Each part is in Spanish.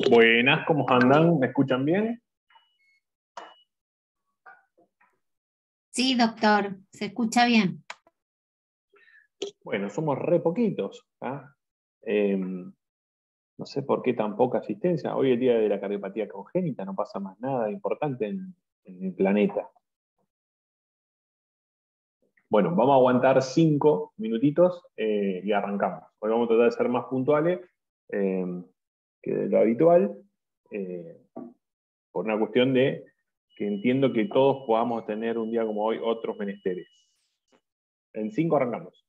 Buenas, ¿cómo andan? ¿Me escuchan bien? Sí, doctor, se escucha bien. Bueno, somos re poquitos. ¿Ah? No sé por qué tan poca asistencia. Hoy es el día de la cardiopatía congénita, no pasa más nada importante en el planeta. Bueno, vamos a aguantar 5 minutitos y arrancamos. Hoy vamos a tratar de ser más puntuales eh, que de lo habitual, eh, por una cuestión de que entiendo que todos podamos tener un día como hoy otros menesteres. En 5 arrancamos.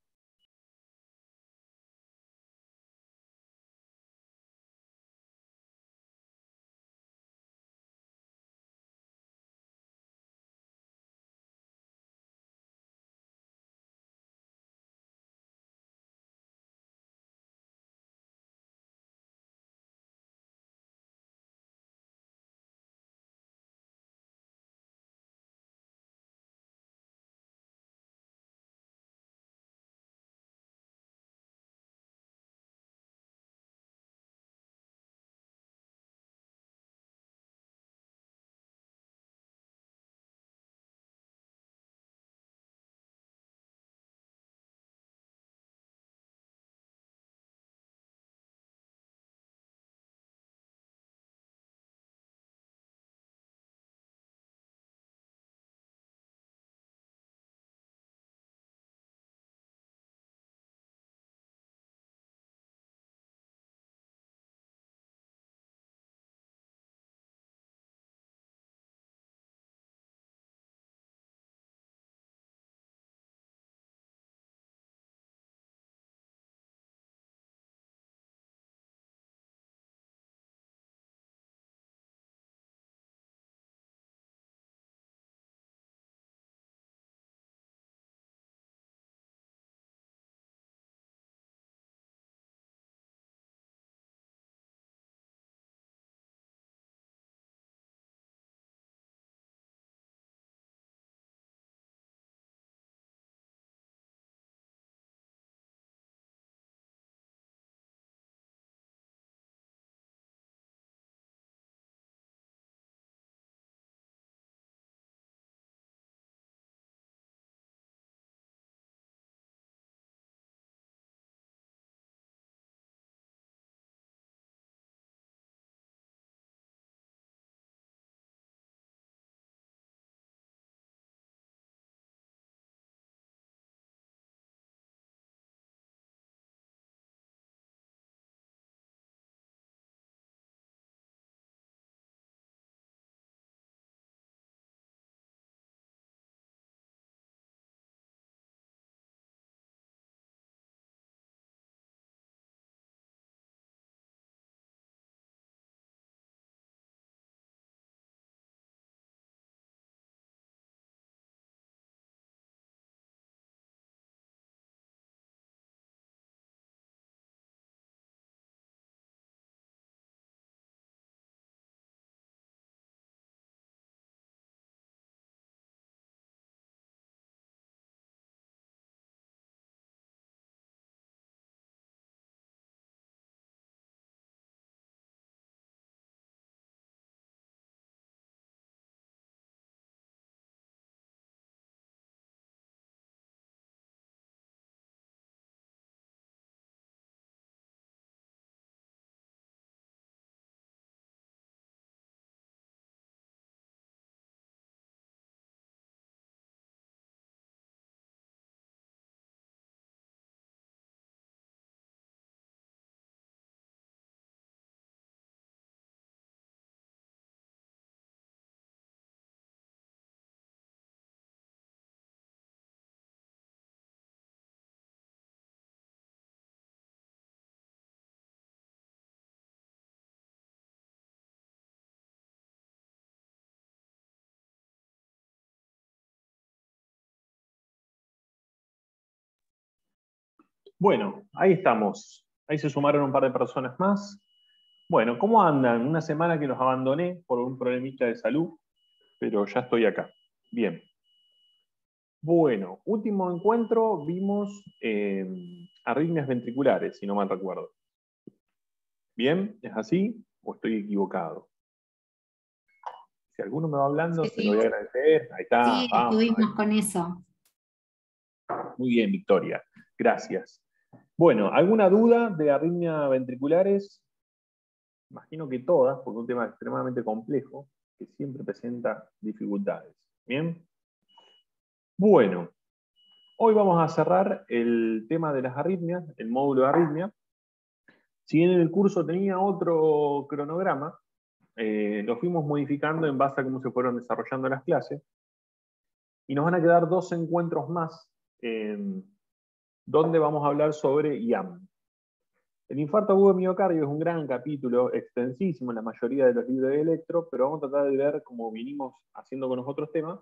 Bueno, ahí estamos. Ahí se sumaron un par de personas más. Bueno, ¿cómo andan? Una semana que los abandoné por un problemita de salud, pero ya estoy acá. Bien. Bueno, último encuentro vimos arritmias ventriculares, si no mal recuerdo. Bien, ¿es así? ¿O estoy equivocado? Si alguno me va hablando, Sí, se lo voy a sí, agradecer. Ahí está, sí, vamos. estuvimos con eso. Muy bien, Victoria. Gracias. Bueno, ¿alguna duda de arritmias ventriculares? Imagino que todas, porque es un tema extremadamente complejo, que siempre presenta dificultades. ¿Bien? Bueno, hoy vamos a cerrar el tema de las arritmias, el módulo de arritmia. Si bien el curso tenía otro cronograma, lo fuimos modificando en base a cómo se fueron desarrollando las clases. Y nos van a quedar 2 encuentros más donde vamos a hablar sobre IAM. El infarto agudo de miocardio es un gran capítulo, extensísimo en la mayoría de los libros de electro, pero vamos a tratar de ver, como vinimos haciendo con los otros temas,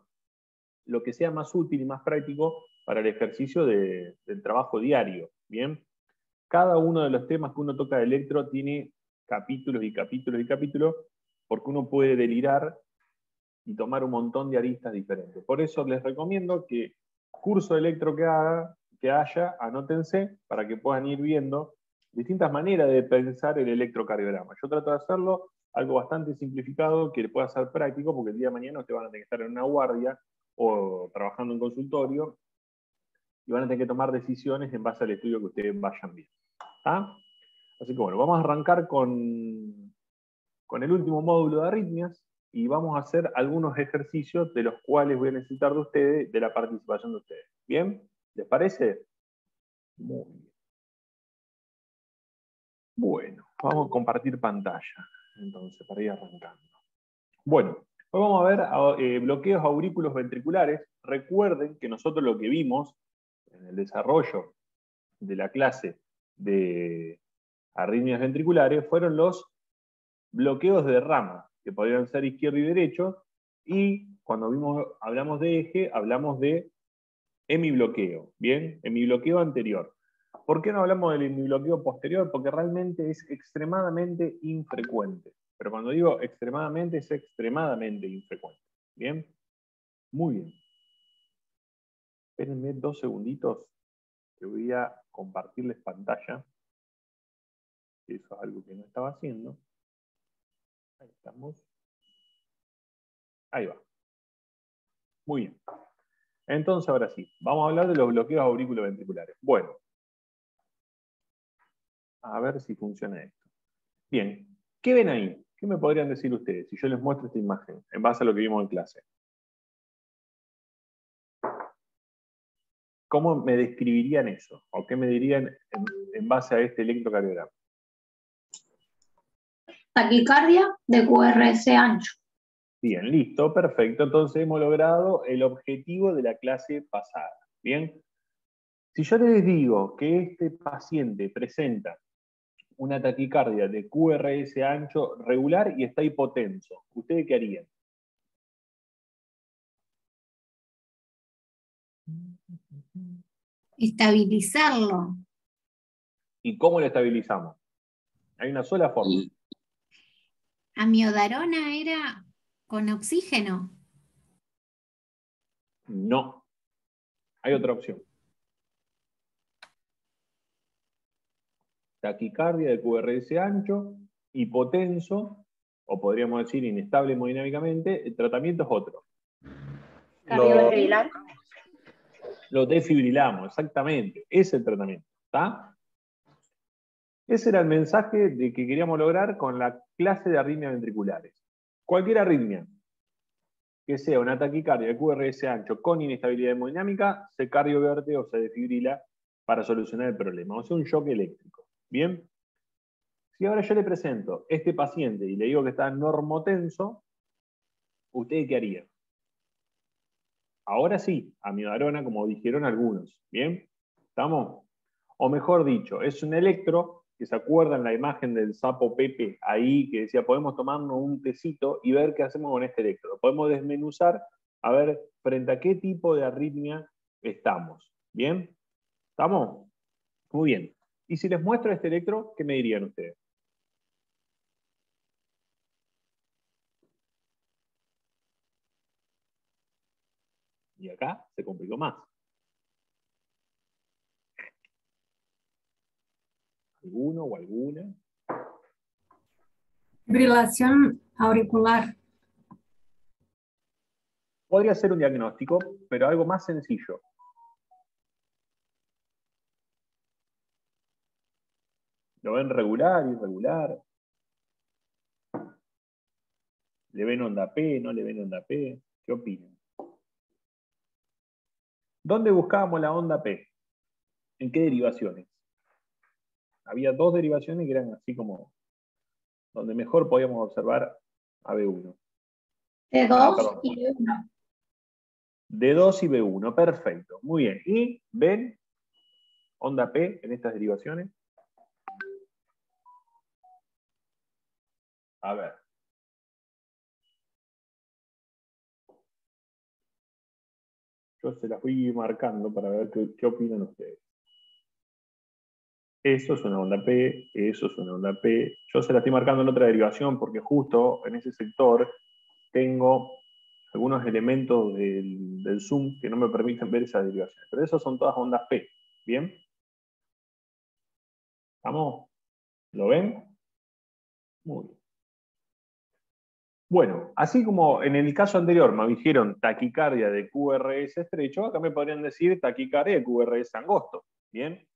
lo que sea más útil y más práctico para el ejercicio del trabajo diario. ¿Bien? Cada uno de los temas que uno toca de electro tiene capítulos y capítulos y capítulos, porque uno puede delirar y tomar un montón de aristas diferentes. Por eso les recomiendo que curso de electro que haya, anótense para que puedan ir viendo distintas maneras de pensar el electrocardiograma. Yo trato de hacerlo algo bastante simplificado que pueda ser práctico, porque el día de mañana ustedes van a tener que estar en una guardia o trabajando en consultorio y van a tener que tomar decisiones en base al estudio que ustedes vayan viendo. ¿Ah? Así que bueno, vamos a arrancar con el último módulo de arritmias y vamos a hacer algunos ejercicios de los cuales voy a necesitar de ustedes, de la participación de ustedes. ¿Bien? ¿Les parece? Muy bien. Bueno, vamos a compartir pantalla, entonces, para ir arrancando. Bueno, hoy vamos a ver bloqueos aurículos ventriculares. Recuerden que nosotros lo que vimos en el desarrollo de la clase de arritmias ventriculares fueron los bloqueos de rama, que podrían ser izquierdo y derecho, y cuando hablamos de eje, hablamos de hemibloqueo, ¿bien? Hemibloqueo anterior. ¿Por qué no hablamos del hemibloqueo posterior? Porque realmente es extremadamente infrecuente. Pero cuando digo extremadamente, es extremadamente infrecuente. ¿Bien? Muy bien. Espérenme 2 segunditos, que voy a compartirles pantalla. Eso es algo que no estaba haciendo. Ahí estamos. Ahí va. Muy bien. Entonces, ahora sí, vamos a hablar de los bloqueos auriculoventriculares. Bueno, a ver si funciona esto. Bien, ¿qué ven ahí? ¿Qué me podrían decir ustedes si yo les muestro esta imagen en base a lo que vimos en clase? ¿Cómo me describirían eso? ¿O qué me dirían en base a este electrocardiograma? Taquicardia de QRS ancho. Bien, listo, perfecto. Entonces hemos logrado el objetivo de la clase pasada. Bien, si yo les digo que este paciente presenta una taquicardia de QRS ancho regular y está hipotenso, ¿ustedes qué harían? Estabilizarlo. ¿Y cómo lo estabilizamos? Hay una sola forma. Amiodarona era con oxígeno. No, hay otra opción. Taquicardia de QRS ancho, hipotenso, o podríamos decir inestable hemodinámicamente, el tratamiento es otro. Cardiovertebral. Lo desfibrilamos, exactamente. Ese es el tratamiento. ¿Está? Ese era el mensaje de que queríamos lograr con la clase de arritmias ventriculares. Cualquier arritmia que sea una taquicardia de QRS ancho con inestabilidad hemodinámica, se cardioverte o se desfibrila para solucionar el problema. O sea, un shock eléctrico. ¿Bien? Si ahora yo le presento este paciente y le digo que está normotenso, ¿usted qué haría? Ahora sí, amiodarona, como dijeron algunos. ¿Bien? ¿Estamos? O mejor dicho, es un electro, que se acuerdan la imagen del sapo Pepe ahí, que decía, podemos tomarnos un tecito y ver qué hacemos con este electro. Lo podemos desmenuzar a ver frente a qué tipo de arritmia estamos. ¿Bien? ¿Estamos? Muy bien. Y si les muestro este electro, ¿qué me dirían ustedes? Y acá se complicó más. ¿Alguno o alguna? Fibrilación auricular. Podría ser un diagnóstico, pero algo más sencillo. ¿Lo ven regular, irregular? ¿Le ven onda P, no le ven onda P? ¿Qué opinan? ¿Dónde buscábamos la onda P? ¿En qué derivaciones? Había dos derivaciones que eran así como donde mejor podíamos observar AB1. T2 Perdón. y B1. D2 y B1, perfecto. Muy bien. ¿Y ven onda P en estas derivaciones? A ver. Yo se las voy marcando para ver qué opinan ustedes. Eso es una onda P, eso es una onda P. Yo se la estoy marcando en otra derivación porque justo en ese sector tengo algunos elementos del zoom que no me permiten ver esas derivaciones. Pero esas son todas ondas P. ¿Bien? ¿Estamos? ¿Lo ven? Muy bien. Bueno, así como en el caso anterior me dijeron taquicardia de QRS estrecho, acá me podrían decir taquicardia de QRS angosto. ¿Bien?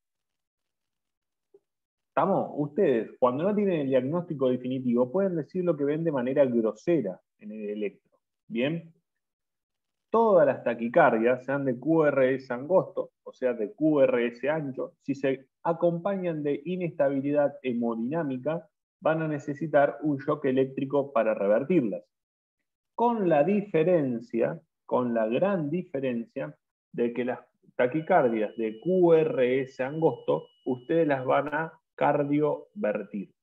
¿Estamos? Ustedes, cuando no tienen el diagnóstico definitivo, pueden decir lo que ven de manera grosera en el electro. ¿Bien? Todas las taquicardias, sean de QRS angosto, o sea, de QRS ancho, si se acompañan de inestabilidad hemodinámica, van a necesitar un shock eléctrico para revertirlas. Con la diferencia, con la gran diferencia, de que las taquicardias de QRS angosto, ustedes las van a cardiovertir.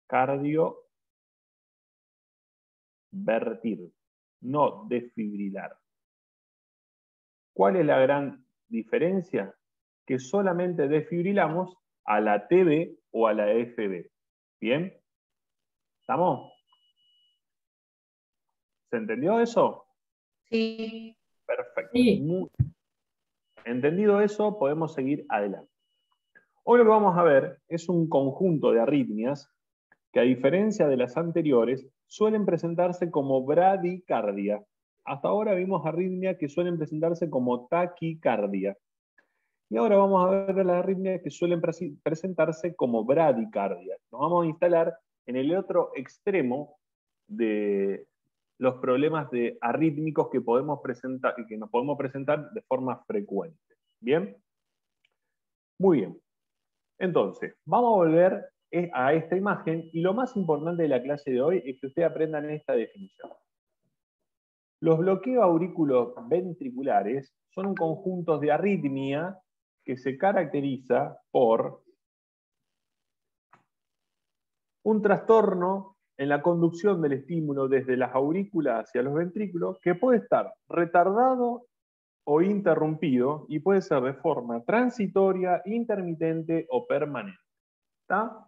Cardiovertir, no desfibrilar. ¿Cuál es la gran diferencia? Que solamente desfibrilamos a la TB o a la FB. ¿Bien? ¿Estamos? ¿Se entendió eso? Sí. Perfecto. Sí. Muy bien. Entendido eso, podemos seguir adelante. Hoy lo que vamos a ver es un conjunto de arritmias que, a diferencia de las anteriores, suelen presentarse como bradicardia. Hasta ahora vimos arritmias que suelen presentarse como taquicardia. Y ahora vamos a ver las arritmias que suelen presentarse como bradicardia. Nos vamos a instalar en el otro extremo de los problemas arrítmicos que podemos presentar, que nos podemos presentar de forma frecuente. ¿Bien? Muy bien. Entonces, vamos a volver a esta imagen y lo más importante de la clase de hoy es que ustedes aprendan esta definición. Los bloqueos auriculoventriculares son conjuntos de arritmia que se caracteriza por un trastorno en la conducción del estímulo desde las aurículas hacia los ventrículos que puede estar retardado o interrumpido y puede ser de forma transitoria, intermitente o permanente. ¿Está?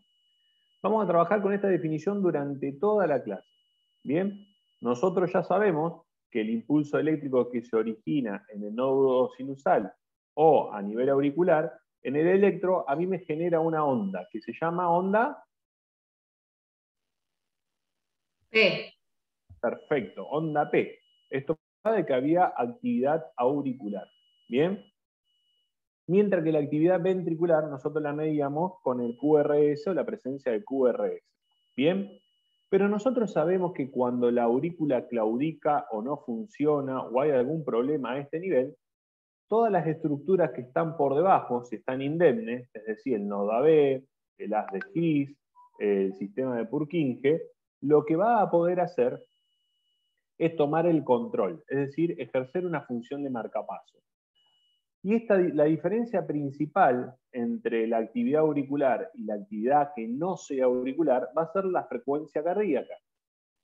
Vamos a trabajar con esta definición durante toda la clase. Bien, nosotros ya sabemos que el impulso eléctrico que se origina en el nodo sinusal o a nivel auricular, en el electro a mí me genera una onda que se llama onda P. Perfecto, onda P. Esto habla de que había actividad auricular. ¿Bien? Mientras que la actividad ventricular nosotros la medíamos con el QRS o la presencia de QRS. ¿Bien? Pero nosotros sabemos que cuando la aurícula claudica o no funciona o hay algún problema a este nivel, todas las estructuras que están por debajo, si están indemnes, es decir, el nodo AB, el haz de His, el sistema de Purkinje, lo que va a poder hacer es tomar el control, es decir, ejercer una función de marcapaso. Y la diferencia principal entre la actividad auricular y la actividad que no sea auricular va a ser la frecuencia cardíaca.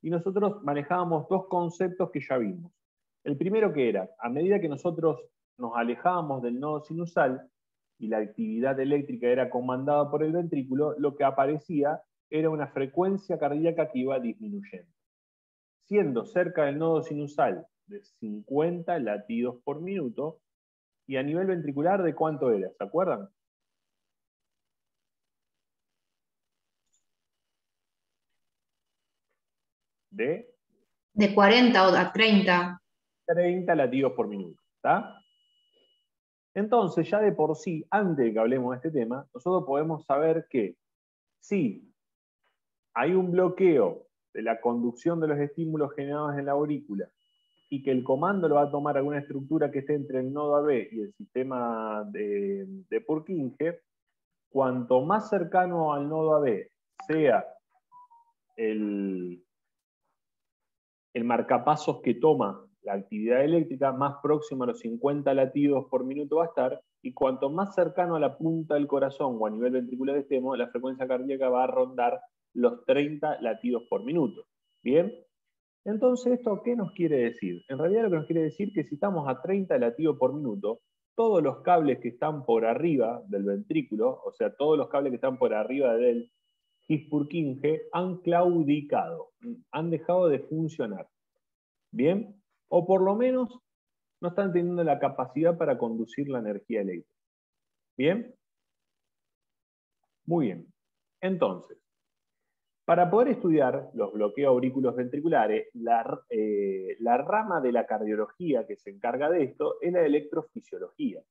Y nosotros manejábamos dos conceptos que ya vimos. El primero que era, a medida que nosotros nos alejábamos del nodo sinusal y la actividad eléctrica era comandada por el ventrículo, lo que aparecía era una frecuencia cardíaca que iba disminuyendo. Siendo cerca del nodo sinusal de 50 latidos por minuto, y a nivel ventricular, ¿de cuánto era? ¿Se acuerdan? de De 40 a 30. 30 latidos por minuto. ¿Está? Entonces, ya de por sí, antes de que hablemos de este tema, nosotros podemos saber que si hay un bloqueo de la conducción de los estímulos generados en la aurícula y que el comando lo va a tomar alguna estructura que esté entre el nodo AB y el sistema de Purkinje, cuanto más cercano al nodo AB sea el marcapasos que toma la actividad eléctrica, más próximo a los 50 latidos por minuto va a estar, y cuanto más cercano a la punta del corazón o a nivel ventricular estemos, la frecuencia cardíaca va a rondar los 30 latidos por minuto. ¿Bien? Entonces, ¿esto qué nos quiere decir? En realidad lo que nos quiere decir es que si estamos a 30 latidos por minuto, todos los cables que están por arriba del ventrículo, o sea, todos los cables que están por arriba del His-Purkinje, han claudicado, han dejado de funcionar. ¿Bien? O por lo menos no están teniendo la capacidad para conducir la energía eléctrica. ¿Bien? Muy bien. Entonces, para poder estudiar los bloqueos aurículos ventriculares, la rama de la cardiología que se encarga de esto es la electrofisiología.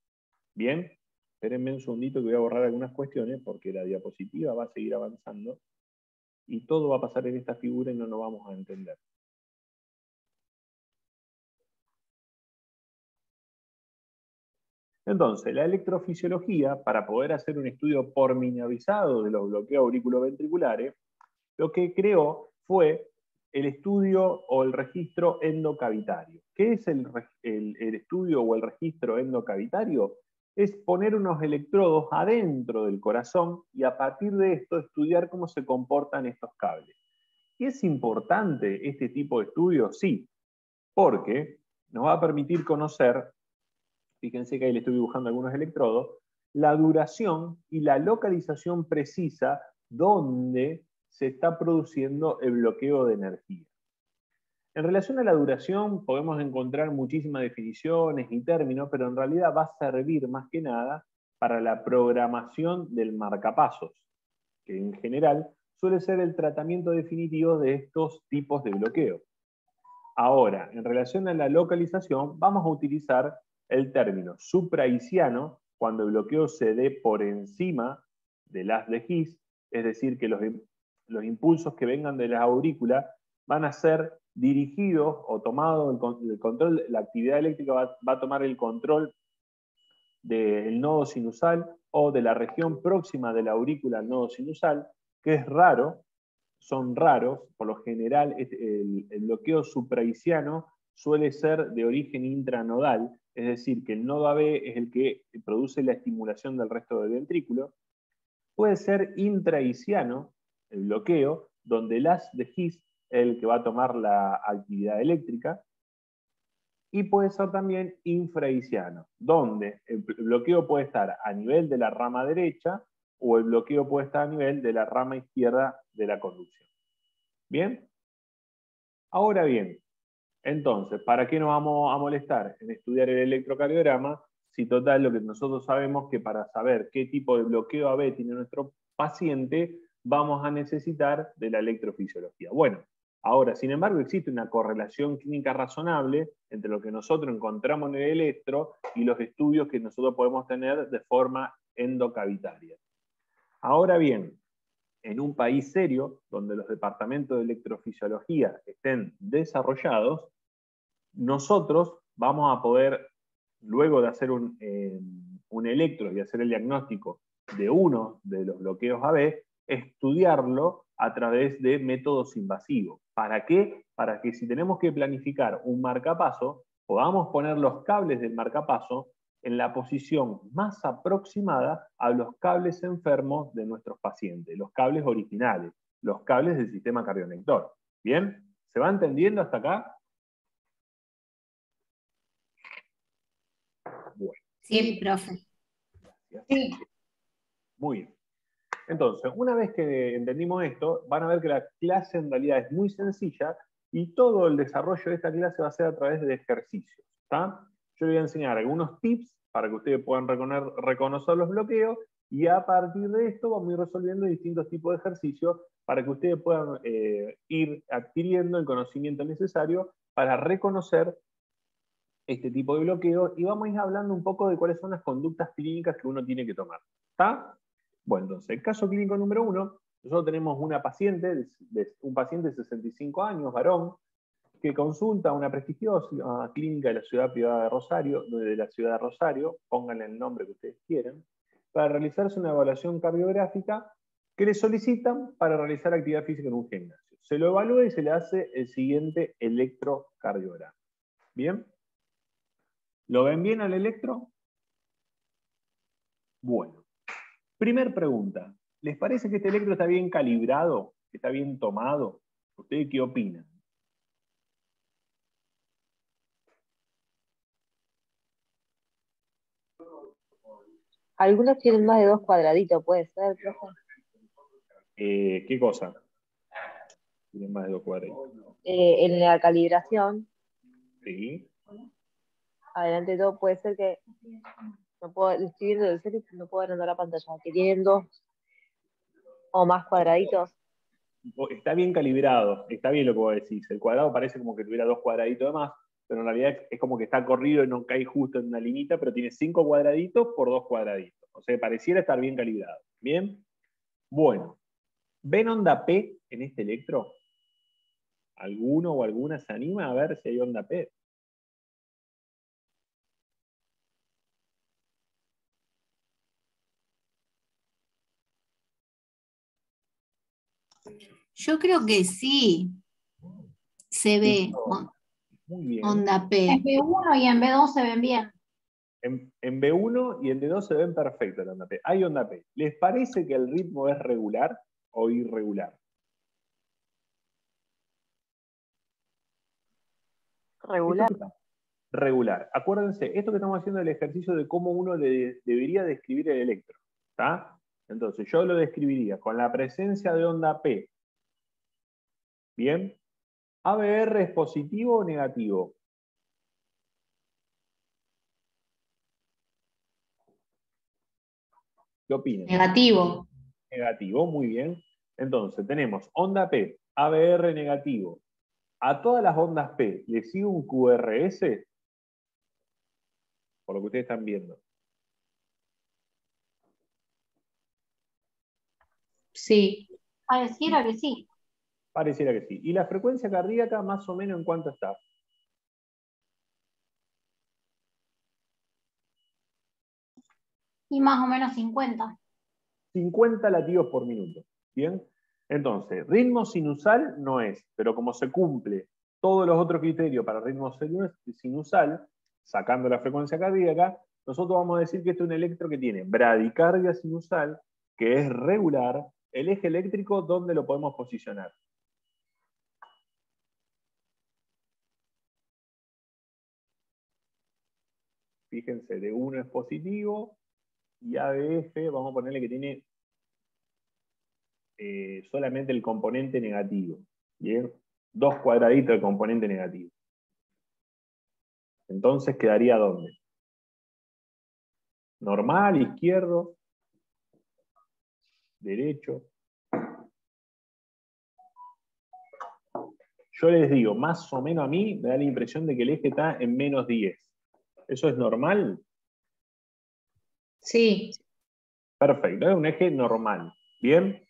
¿Bien? Espérenme un segundito que voy a borrar algunas cuestiones porque la diapositiva va a seguir avanzando y todo va a pasar en esta figura y no nos vamos a entender. Entonces, la electrofisiología, para poder hacer un estudio pormenorizado de los bloqueos auriculoventriculares, lo que creó fue el estudio o el registro endocavitario. ¿Qué es el estudio o el registro endocavitario? Es poner unos electrodos adentro del corazón y a partir de esto estudiar cómo se comportan estos cables. ¿Y es importante este tipo de estudio? Sí, porque nos va a permitir conocer, fíjense que ahí le estoy dibujando algunos electrodos, la duración y la localización precisa donde se está produciendo el bloqueo de energía. En relación a la duración podemos encontrar muchísimas definiciones y términos, pero en realidad va a servir más que nada para la programación del marcapasos, que en general suele ser el tratamiento definitivo de estos tipos de bloqueo. Ahora, en relación a la localización, vamos a utilizar el término supraisiano cuando el bloqueo se dé por encima del haz de His, es decir, que los impulsos que vengan de la aurícula van a ser dirigidos o tomados, el control, la actividad eléctrica va a tomar el control del nodo sinusal o de la región próxima de la aurícula al nodo sinusal, que es raro, son raros, por lo general el bloqueo supraisiano suele ser de origen intranodal, es decir, que el nodo AB es el que produce la estimulación del resto del ventrículo. Puede ser intraisiano, el bloqueo, donde el haz de His es el que va a tomar la actividad eléctrica, y puede ser también infraisiano, donde el bloqueo puede estar a nivel de la rama derecha o el bloqueo puede estar a nivel de la rama izquierda de la conducción. ¿Bien? Ahora bien, entonces, ¿para qué nos vamos a molestar en estudiar el electrocardiograma? Si total lo que nosotros sabemos que para saber qué tipo de bloqueo AB tiene nuestro paciente, vamos a necesitar de la electrofisiología. Bueno, ahora, sin embargo, existe una correlación clínica razonable entre lo que nosotros encontramos en el electro y los estudios que nosotros podemos tener de forma endocavitaria. Ahora bien, en un país serio, donde los departamentos de electrofisiología estén desarrollados, nosotros vamos a poder, luego de hacer un electro y hacer el diagnóstico de uno de los bloqueos AB, estudiarlo a través de métodos invasivos. ¿Para qué? Para que si tenemos que planificar un marcapaso, podamos poner los cables del marcapaso en la posición más aproximada a los cables enfermos de nuestros pacientes, los cables originales, los cables del sistema cardionector. ¿Bien? ¿Se va entendiendo hasta acá? Bueno. Sí, profe. Sí. Muy bien. Entonces, una vez que entendimos esto, van a ver que la clase en realidad es muy sencilla y todo el desarrollo de esta clase va a ser a través de ejercicios. ¿Está? Yo les voy a enseñar algunos tips para que ustedes puedan reconocer los bloqueos Y a partir de esto vamos a ir resolviendo distintos tipos de ejercicios para que ustedes puedan ir adquiriendo el conocimiento necesario para reconocer este tipo de bloqueo, y vamos a ir hablando un poco de cuáles son las conductas clínicas que uno tiene que tomar. ¿Está? Bueno, entonces, el caso clínico número 1, nosotros tenemos una paciente, un paciente de 65 años, varón, que consulta a una prestigiosa clínica de la ciudad privada de Rosario, pónganle el nombre que ustedes quieran, para realizarse una evaluación cardiográfica que le solicitan para realizar actividad física en un gimnasio. Se lo evalúa y se le hace el siguiente electrocardiograma. ¿Bien? ¿Lo ven bien al electro? Bueno. Primer pregunta. ¿Les parece que este electro está bien calibrado? ¿Está bien tomado? ¿Ustedes qué opinan? Algunos tienen más de 2 cuadraditos, puede ser, profe. ¿Qué cosa? Tienen más de 2 cuadraditos. En la calibración, Sí. adelante de todo, puede ser que no puedo, estoy viendo el serio, no puedo agrandar la pantalla, que tienen 2 o más cuadraditos. Está bien calibrado, está bien lo que vos decís. El cuadrado parece como que tuviera 2 cuadraditos de más, pero en realidad es como que está corrido y no cae justo en una linita, pero tiene 5 cuadraditos por 2 cuadraditos. O sea, pareciera estar bien calibrado. ¿Bien? Bueno. ¿Ven onda P en este electro? ¿Alguno o alguna se anima a ver si hay onda P? Yo creo que sí se ve Muy bien. onda En P. B1 y en B2 se ven bien. En B1 y en B2 se ven perfecto la onda P. Hay onda P. ¿Les parece que el ritmo es regular o irregular? Regular. Regular. Acuérdense, esto que estamos haciendo es el ejercicio de cómo uno debería describir el electro. ¿Está? Entonces, yo lo describiría con la presencia de onda P. ¿Bien? ¿ABR es positivo o negativo? ¿Qué opinan? Negativo. Negativo, muy bien. Entonces, tenemos onda P, ABR negativo. ¿A todas las ondas P le sigue un QRS? Por lo que ustedes están viendo. Sí. Pareciera que sí. Pareciera que sí. ¿Y la frecuencia cardíaca más o menos en cuánto está? Y más o menos 50. 50 latidos por minuto. ¿Bien? Entonces, ritmo sinusal no es, pero como se cumple todos los otros criterios para ritmo sinusal, sacando la frecuencia cardíaca, nosotros vamos a decir que este es un electro que tiene bradicardia sinusal, que es regular. El eje eléctrico, ¿dónde lo podemos posicionar? Fíjense, D1 es positivo y ABF, vamos a ponerle que tiene solamente el componente negativo. ¿Bien? 2 cuadraditos de componente negativo. Entonces, ¿quedaría dónde? Normal, izquierdo, derecho. Yo les digo, más o menos a mí me da la impresión de que el eje está en menos 10. ¿Eso es normal? Sí. Perfecto, es un eje normal. ¿Bien?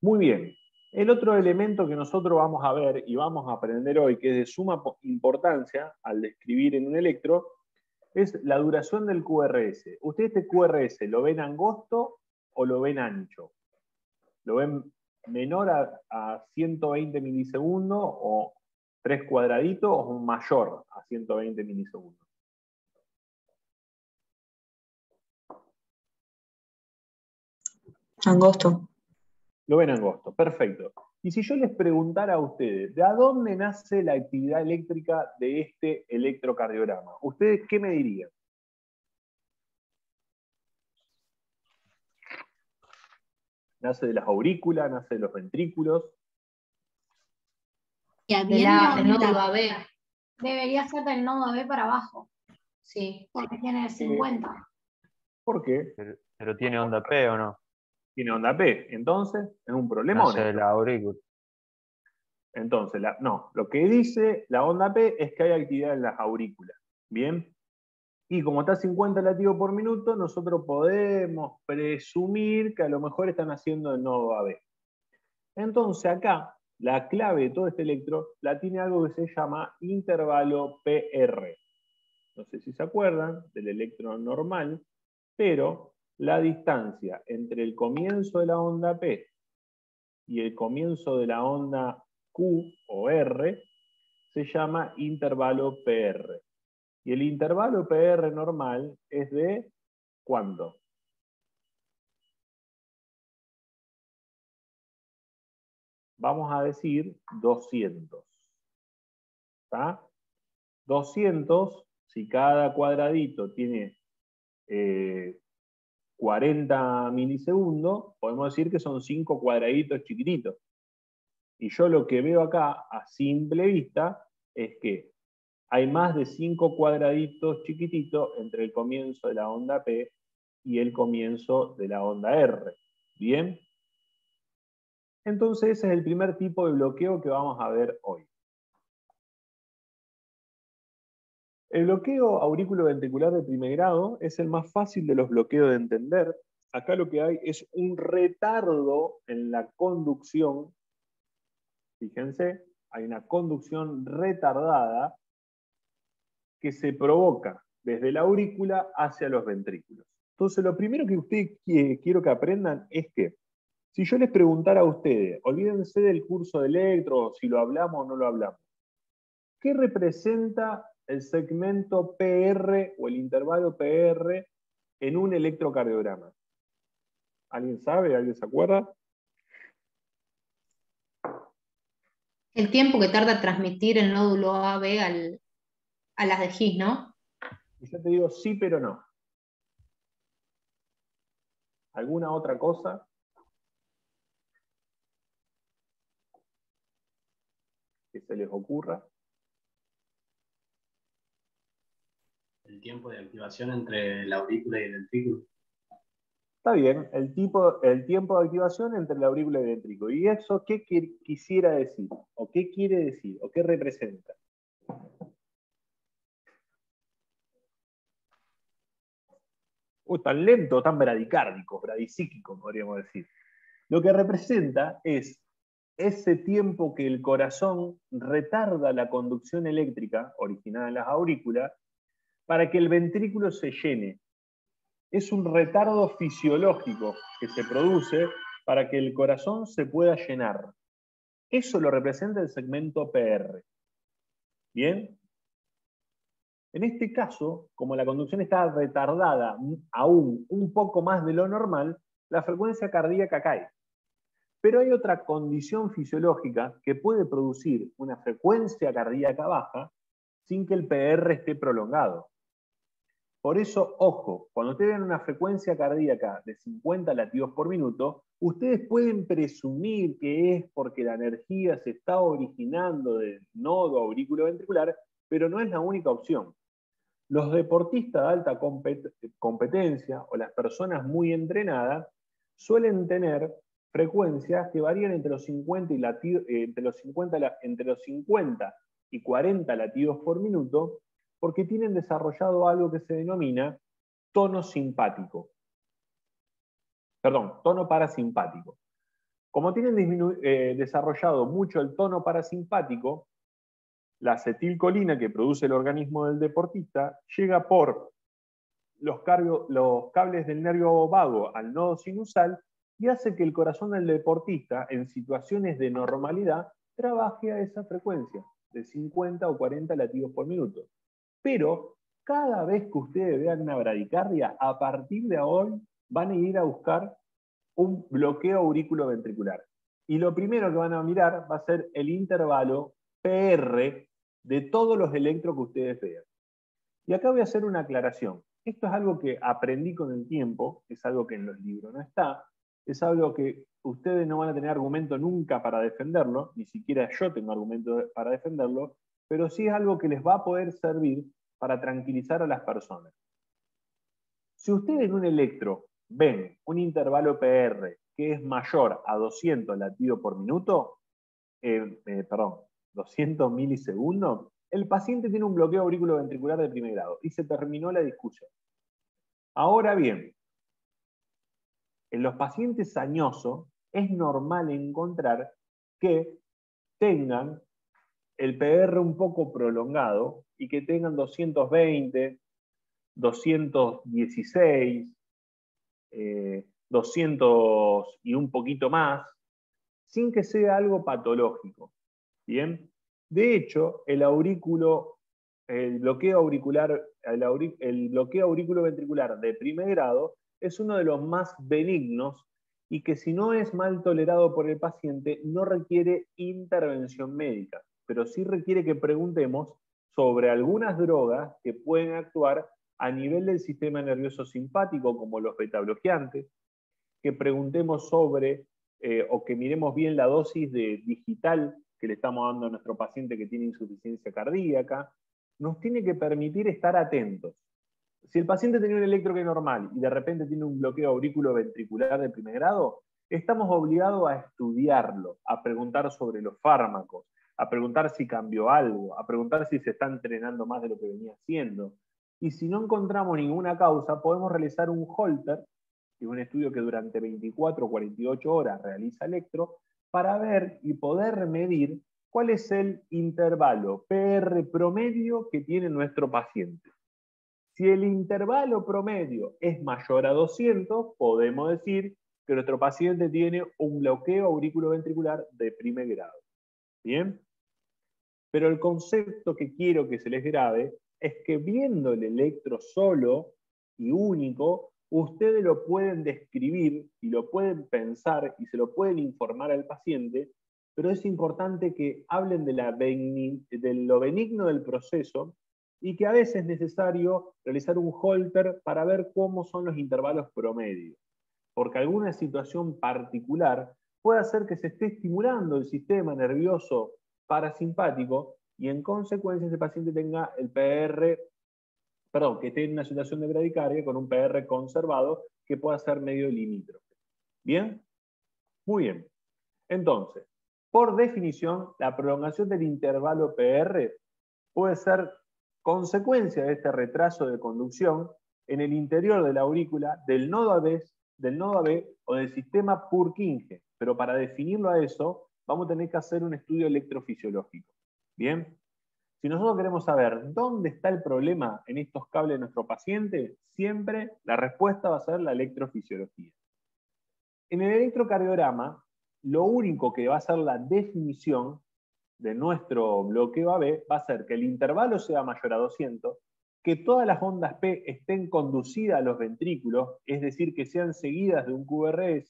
Muy bien. El otro elemento que nosotros vamos a ver y vamos a aprender hoy, que es de suma importancia al describir en un electro, es la duración del QRS. ¿Ustedes este QRS lo ven angosto o lo ven ancho? ¿Lo ven menor a 120 milisegundos o 3 cuadraditos o mayor a 120 milisegundos? Angosto. Lo ven angosto, perfecto. Y si yo les preguntara a ustedes, ¿de dónde nace la actividad eléctrica de este electrocardiograma? ¿Ustedes qué me dirían? ¿Nace de las aurículas? ¿Nace de los ventrículos? Y Del habiendo nodo onda, AB. Debería ser del nodo B para abajo, Sí. porque tiene 50. ¿Por qué? Pero tiene onda P o no. Tiene onda P. Entonces, ¿es un problema No o no? sé, la aurícula. Entonces, no, lo que dice la onda P es que hay actividad en las aurículas. ¿Bien? Y como está a 50 latidos por minuto, nosotros podemos presumir que a lo mejor están haciendo el nodo AB. Entonces acá, la clave de todo este electro la tiene algo que se llama intervalo PR. No sé si se acuerdan del electrón normal, pero la distancia entre el comienzo de la onda P y el comienzo de la onda Q o R se llama intervalo PR. Y el intervalo PR normal es de ¿cuánto? Vamos a decir 200. ¿Está? 200, si cada cuadradito tiene 40 milisegundos, podemos decir que son 5 cuadraditos chiquititos. Y yo lo que veo acá, a simple vista, es que hay más de 5 cuadraditos chiquititos entre el comienzo de la onda P y el comienzo de la onda R. ¿Bien? Entonces ese es el primer tipo de bloqueo que vamos a ver hoy. El bloqueo aurículo-ventricular de primer grado es el más fácil de los bloqueos de entender. Acá lo que hay es un retardo en la conducción. Fíjense, hay una conducción retardada que se provoca desde la aurícula hacia los ventrículos. Entonces, lo primero que ustedes quiero que aprendan es que, si yo les preguntara a ustedes, olvídense del curso de electro, si lo hablamos o no lo hablamos, ¿qué representa el segmento PR o el intervalo PR en un electrocardiograma? ¿Alguien sabe? ¿Alguien se acuerda? El tiempo que tarda transmitir el nódulo AB a las de His, ¿no? Y yo te digo sí, pero no. ¿Alguna otra cosa? Que se les ocurra. El tiempo de activación entre la aurícula y el ventrículo. Está bien, el tiempo de activación entre la aurícula y el ventrículo. ¿Y eso qué quisiera decir? ¿O qué quiere decir? ¿O qué representa? Tan lento, tan bradicárdico, bradicíquico, podríamos decir. Lo que representa es ese tiempo que el corazón retarda la conducción eléctrica originada en las aurículas para que el ventrículo se llene. Es un retardo fisiológico que se produce para que el corazón se pueda llenar. Eso lo representa el segmento PR. ¿Bien? En este caso, como la conducción está retardada aún un poco más de lo normal, la frecuencia cardíaca cae. Pero hay otra condición fisiológica que puede producir una frecuencia cardíaca baja sin que el PR esté prolongado. Por eso, ojo, cuando ustedes ven una frecuencia cardíaca de 50 latidos por minuto, ustedes pueden presumir que es porque la energía se está originando del nodo auriculoventricular, pero no es la única opción. Los deportistas de alta competencia o las personas muy entrenadas suelen tener frecuencias que varían entre los 50 y 40 latidos por minuto, porque tienen desarrollado algo que se denomina tono simpático. Perdón, tono parasimpático. Como tienen desarrollado mucho el tono parasimpático, la acetilcolina que produce el organismo del deportista llega por los cables del nervio vago al nodo sinusal y hace que el corazón del deportista, en situaciones de normalidad, trabaje a esa frecuencia de 50 o 40 latidos por minuto. Pero cada vez que ustedes vean una bradicardia, a partir de hoy van a ir a buscar un bloqueo aurículo-ventricular. Y lo primero que van a mirar va a ser el intervalo PR de todos los electros que ustedes vean. Y acá voy a hacer una aclaración. Esto es algo que aprendí con el tiempo, es algo que en los libros no está, es algo que ustedes no van a tener argumento nunca para defenderlo, ni siquiera yo tengo argumento para defenderlo, pero sí es algo que les va a poder servir para tranquilizar a las personas. Si ustedes en un electro ven un intervalo PR que es mayor a 200 latidos por minuto, 200 milisegundos, el paciente tiene un bloqueo auriculoventricular de primer grado y se terminó la discusión. Ahora bien, en los pacientes añosos es normal encontrar que tengan el PR un poco prolongado y que tengan 220, 216, 200 y un poquito más, sin que sea algo patológico. ¿Bien? De hecho, el bloqueo auriculoventricular de primer grado es uno de los más benignos y que si no es mal tolerado por el paciente, no requiere intervención médica, pero sí requiere que preguntemos sobre algunas drogas que pueden actuar a nivel del sistema nervioso simpático, como los betabloqueantes, que preguntemos sobre o que miremos bien la dosis de digital que le estamos dando a nuestro paciente que tiene insuficiencia cardíaca, nos tiene que permitir estar atentos. Si el paciente tiene un electro normal y de repente tiene un bloqueo auriculoventricular de primer grado, estamos obligados a estudiarlo, a preguntar sobre los fármacos, a preguntar si cambió algo, a preguntar si se está entrenando más de lo que venía haciendo. Y si no encontramos ninguna causa, podemos realizar un Holter, que es un estudio que durante 24 o 48 horas realiza electro, para ver y poder medir cuál es el intervalo PR promedio que tiene nuestro paciente. Si el intervalo promedio es mayor a 200, podemos decir que nuestro paciente tiene un bloqueo auriculoventricular de primer grado. ¿Bien? Pero el concepto que quiero que se les grabe es que viendo el electro solo y único, ustedes lo pueden describir y lo pueden pensar y se lo pueden informar al paciente, pero es importante que hablen de lo benigno del proceso y que a veces es necesario realizar un Holter para ver cómo son los intervalos promedios, porque alguna situación particular puede hacer que se esté estimulando el sistema nervioso parasimpático y en consecuencia ese paciente tenga el PR, que tenga una situación de bradicardia con un PR conservado que pueda ser medio limítrofe. ¿Bien? Muy bien. Entonces, por definición, la prolongación del intervalo PR puede ser consecuencia de este retraso de conducción en el interior de la aurícula del nodo AB o del sistema Purkinje. Pero para definirlo a eso, vamos a tener que hacer un estudio electrofisiológico. ¿Bien? Si nosotros queremos saber dónde está el problema en estos cables de nuestro paciente, siempre la respuesta va a ser la electrofisiología. En el electrocardiograma, lo único que va a ser la definición de nuestro bloqueo AB va a ser que el intervalo sea mayor a 200, que todas las ondas P estén conducidas a los ventrículos, es decir, que sean seguidas de un QRS,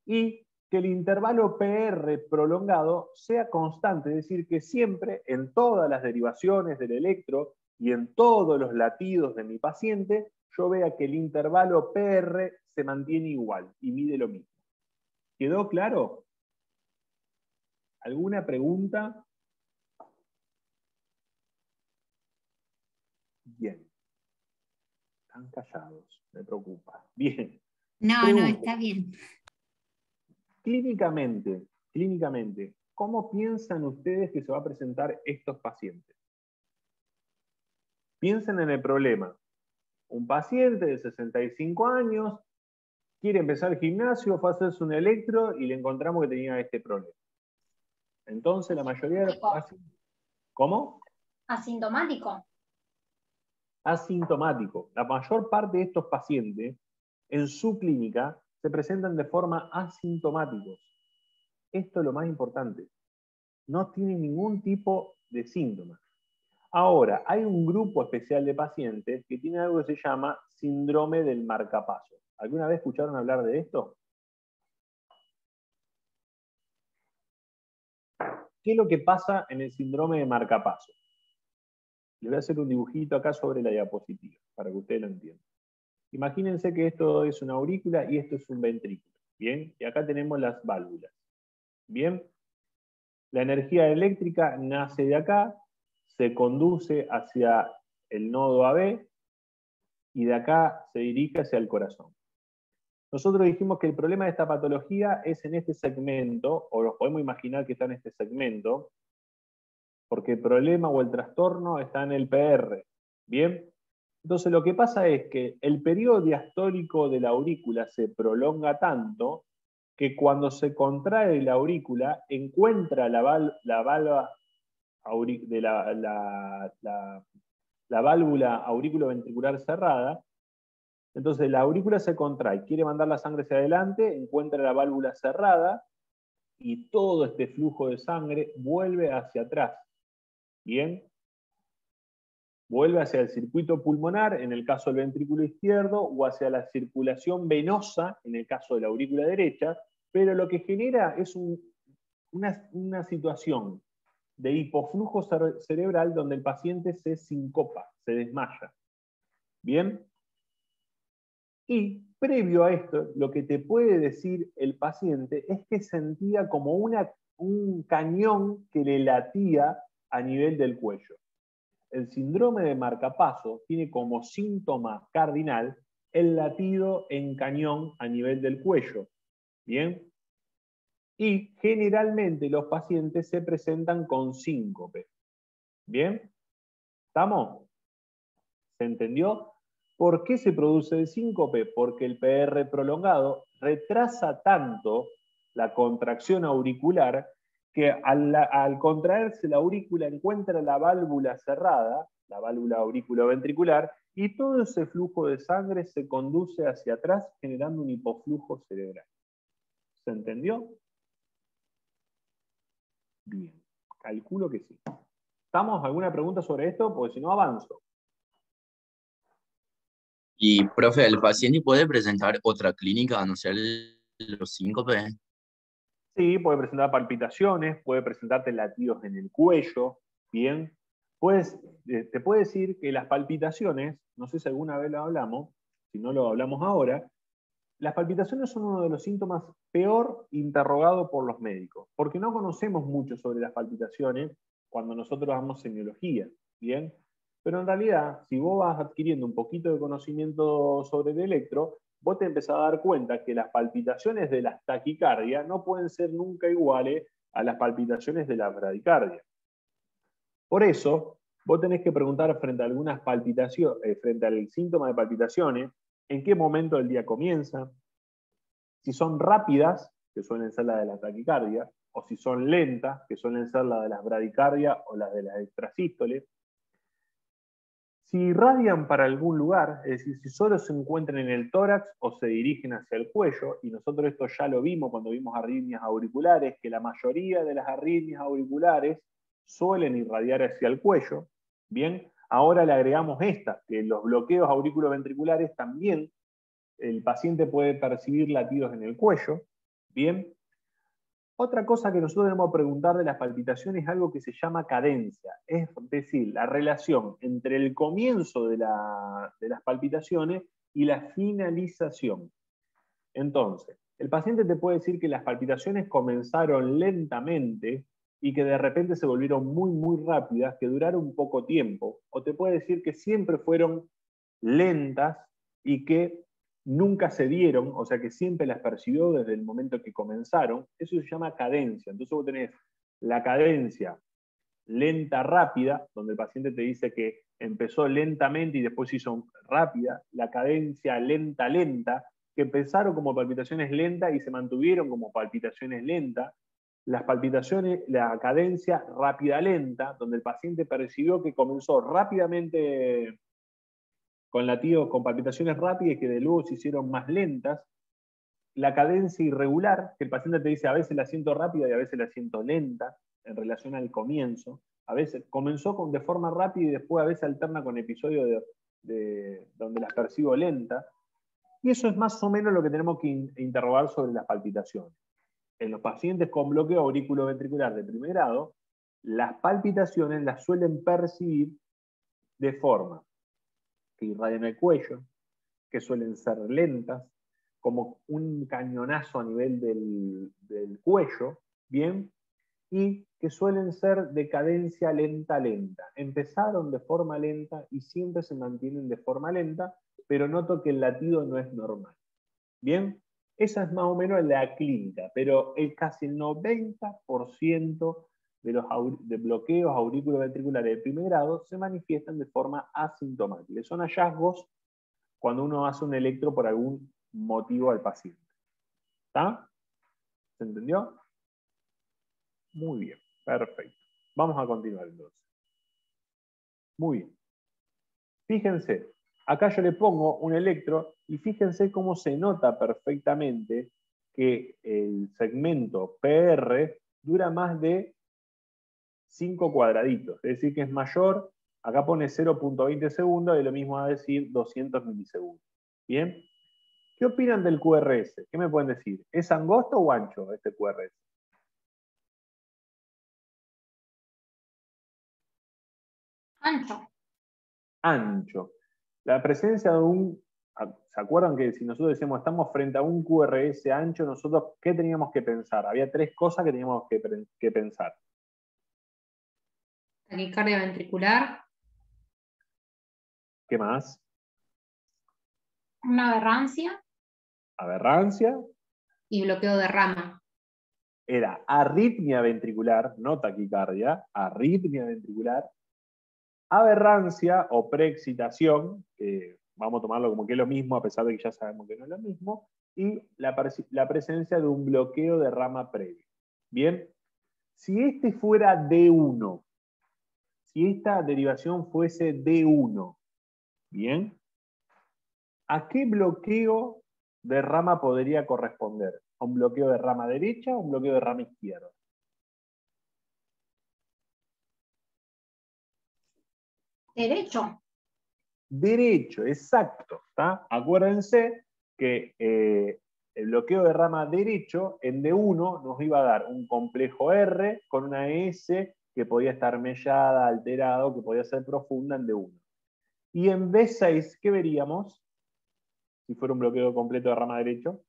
y que el intervalo PR prolongado sea constante, es decir, que siempre en todas las derivaciones del electro y en todos los latidos de mi paciente, yo vea que el intervalo PR se mantiene igual y mide lo mismo. ¿Quedó claro? ¿Alguna pregunta? Bien. Están callados, me preocupa. Bien. No, Pregunta. está bien. Clínicamente, ¿cómo piensan ustedes que se va a presentar estos pacientes? Piensen en el problema. Un paciente de 65 años quiere empezar el gimnasio, fue a hacerse un electro y le encontramos que tenía este problema. Entonces la mayoría de los pacientes... ¿Cómo? Asintomático. Asintomático. La mayor parte de estos pacientes en su clínica se presentan de forma asintomáticos. Esto es lo más importante. No tienen ningún tipo de síntomas. Ahora, hay un grupo especial de pacientes que tienen algo que se llama síndrome del marcapaso. ¿Alguna vez escucharon hablar de esto? ¿Qué es lo que pasa en el síndrome de marcapaso? Les voy a hacer un dibujito acá sobre la diapositiva, para que ustedes lo entiendan. Imagínense que esto es una aurícula y esto es un ventrículo. ¿Bien? Y acá tenemos las válvulas. ¿Bien? La energía eléctrica nace de acá, se conduce hacia el nodo AB, y de acá se dirige hacia el corazón. Nosotros dijimos que el problema de esta patología es en este segmento, o nos podemos imaginar que está en este segmento, porque el problema o el trastorno está en el PR. ¿Bien? Entonces lo que pasa es que el periodo diastólico de la aurícula se prolonga tanto que cuando se contrae la aurícula encuentra la válvula auriculoventricular cerrada. Entonces la aurícula se contrae, quiere mandar la sangre hacia adelante, encuentra la válvula cerrada y todo este flujo de sangre vuelve hacia atrás. ¿Bien? Vuelve hacia el circuito pulmonar, en el caso del ventrículo izquierdo, o hacia la circulación venosa, en el caso de la aurícula derecha, pero lo que genera es una situación de hipoflujo cerebral donde el paciente se sincopa, se desmaya. ¿Bien? Y previo a esto, lo que te puede decir el paciente es que sentía como un cañón que le latía a nivel del cuello. El síndrome de marcapaso tiene como síntoma cardinal el latido en cañón a nivel del cuello. ¿Bien? Y generalmente los pacientes se presentan con síncope. ¿Bien? ¿Estamos? ¿Se entendió? ¿Por qué se produce el síncope? Porque el PR prolongado retrasa tanto la contracción auricular que al contraerse la aurícula encuentra la válvula cerrada, la válvula auriculoventricular, y todo ese flujo de sangre se conduce hacia atrás generando un hipoflujo cerebral. ¿Se entendió? Bien, calculo que sí. ¿Estamos? ¿Alguna pregunta sobre esto? Porque si no avanzo. Y, profe, ¿el paciente puede presentar otra clínica a no ser los síncope? Sí, puede presentar palpitaciones, puede presentarte latidos en el cuello, ¿bien? Te puede decir que las palpitaciones, no sé si alguna vez lo hablamos, si no lo hablamos ahora, las palpitaciones son uno de los síntomas peor interrogados por los médicos, porque no conocemos mucho sobre las palpitaciones cuando nosotros damos semiología, ¿bien? Pero en realidad, si vos vas adquiriendo un poquito de conocimiento sobre el electro, vos te empezás a dar cuenta que las palpitaciones de la taquicardia no pueden ser nunca iguales a las palpitaciones de la bradicardia. Por eso, vos tenés que preguntar frente a algunas palpitaciones, frente al síntoma de palpitaciones, en qué momento del día comienza, si son rápidas, que suelen ser las de la taquicardia, o si son lentas, que suelen ser las de las bradicardias o las de las extrasístoles. Si irradian para algún lugar, es decir, si solo se encuentran en el tórax o se dirigen hacia el cuello, y nosotros esto ya lo vimos cuando vimos arritmias auriculares, que la mayoría de las arritmias auriculares suelen irradiar hacia el cuello. Bien, ahora le agregamos estas, que los bloqueos auriculoventriculares también el paciente puede percibir latidos en el cuello. Bien. Otra cosa que nosotros debemos preguntar de las palpitaciones es algo que se llama cadencia, es decir, la relación entre el comienzo de las palpitaciones y la finalización. Entonces, el paciente te puede decir que las palpitaciones comenzaron lentamente y que de repente se volvieron muy, muy rápidas, que duraron poco tiempo, o te puede decir que siempre fueron lentas y que nunca se dieron, o sea que siempre las percibió desde el momento que comenzaron. Eso se llama cadencia. Entonces vos tenés la cadencia lenta, rápida, donde el paciente te dice que empezó lentamente y después hizo rápida, la cadencia lenta, lenta, que empezaron como palpitaciones lentas y se mantuvieron como palpitaciones lentas, las palpitaciones, la cadencia rápida, lenta, donde el paciente percibió que comenzó rápidamente con latidos, con palpitaciones rápidas que de luego se hicieron más lentas, la cadencia irregular, que el paciente te dice a veces la siento rápida y a veces la siento lenta en relación al comienzo, a veces comenzó de forma rápida y después a veces alterna con episodios donde las percibo lenta, y eso es más o menos lo que tenemos que interrogar sobre las palpitaciones. En los pacientes con bloqueo auriculoventricular de primer grado, las palpitaciones las suelen percibir de forma que irradian el cuello, que suelen ser lentas, como un cañonazo a nivel del cuello, ¿bien? Y que suelen ser de cadencia lenta, lenta. Empezaron de forma lenta y siempre se mantienen de forma lenta, pero noto que el latido no es normal. Bien, esa es más o menos la clínica, pero casi el 90% de los de bloqueos auriculoventriculares de primer grado se manifiestan de forma asintomática. Son hallazgos cuando uno hace un electro por algún motivo al paciente. ¿Está? ¿Se entendió? Muy bien, perfecto. Vamos a continuar entonces. Muy bien. Fíjense, acá yo le pongo un electro y fíjense cómo se nota perfectamente que el segmento PR dura más de 5 cuadraditos, es decir, que es mayor, acá pone 0.20 segundos y lo mismo va a decir 200 milisegundos. ¿Bien? ¿Qué opinan del QRS? ¿Qué me pueden decir? ¿Es angosto o ancho este QRS? Ancho. Ancho. La presencia de un... ¿Se acuerdan que si nosotros decimos estamos frente a un QRS ancho, nosotros qué teníamos que pensar? Había 3 cosas que teníamos que pensar. Taquicardia ventricular. ¿Qué más? Una aberrancia. Aberrancia. Y bloqueo de rama. Era arritmia ventricular, no taquicardia, arritmia ventricular, aberrancia o preexcitación, que vamos a tomarlo como que es lo mismo, a pesar de que ya sabemos que no es lo mismo, y la presencia de un bloqueo de rama previo. Bien, si este fuera D1, si esta derivación fuese D1, bien, ¿a qué bloqueo de rama podría corresponder? ¿A un bloqueo de rama derecha o un bloqueo de rama izquierda? Derecho. Derecho, exacto. ¿Tá? Acuérdense que el bloqueo de rama derecho en D1 nos iba a dar un complejo R con una S que podía estar mellada, alterado, que podía ser profunda en D1. Y en B6, ¿qué veríamos? Si fuera un bloqueo completo de rama derecho.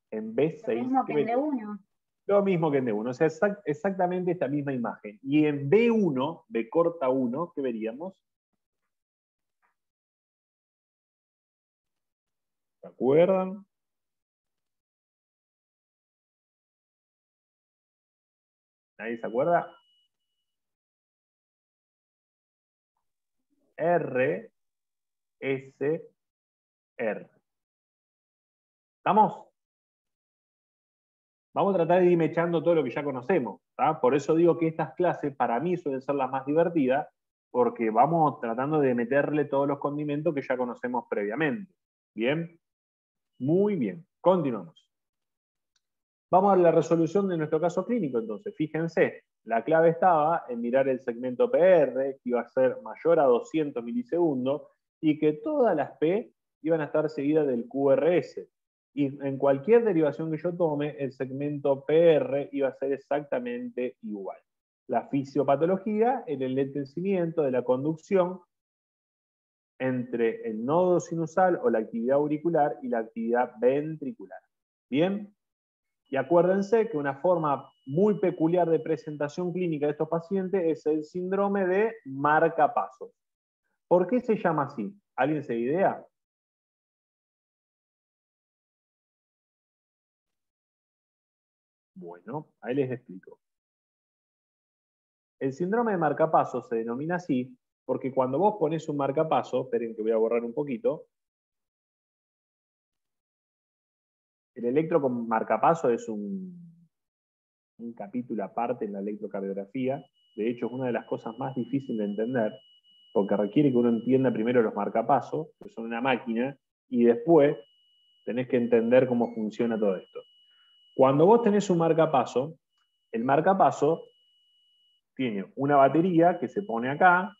En B6, Lo mismo ¿qué que en veríamos? D1. Lo mismo que en D1, o sea, exactamente esta misma imagen. Y en B1, B corta 1, ¿qué veríamos? ¿Se acuerdan? ¿Nadie se acuerda? R, S, R. ¿Estamos? Vamos a tratar de ir mechando todo lo que ya conocemos. ¿tá? Por eso digo que estas clases para mí suelen ser las más divertidas, porque vamos tratando de meterle todos los condimentos que ya conocemos previamente. ¿Bien? Muy bien. Continuamos. Vamos a la resolución de nuestro caso clínico, entonces. Fíjense, la clave estaba en mirar el segmento PR, que iba a ser mayor a 200 milisegundos, y que todas las P iban a estar seguidas del QRS. Y en cualquier derivación que yo tome, el segmento PR iba a ser exactamente igual. La fisiopatología, el enlentecimiento de la conducción entre el nodo sinusal o la actividad auricular y la actividad ventricular. ¿Bien? Y acuérdense que una forma muy peculiar de presentación clínica de estos pacientes es el síndrome de marcapasos. ¿Por qué se llama así? ¿Alguien se da idea? Bueno, ahí les explico. El síndrome de marcapasos se denomina así porque cuando vos pones un marcapaso, esperen que voy a borrar un poquito, el electro con marcapaso es un capítulo aparte en la electrocardiografía. De hecho, es una de las cosas más difíciles de entender, porque requiere que uno entienda primero los marcapasos, que son una máquina, y después tenés que entender cómo funciona todo esto. Cuando vos tenés un marcapaso, el marcapaso tiene una batería que se pone acá,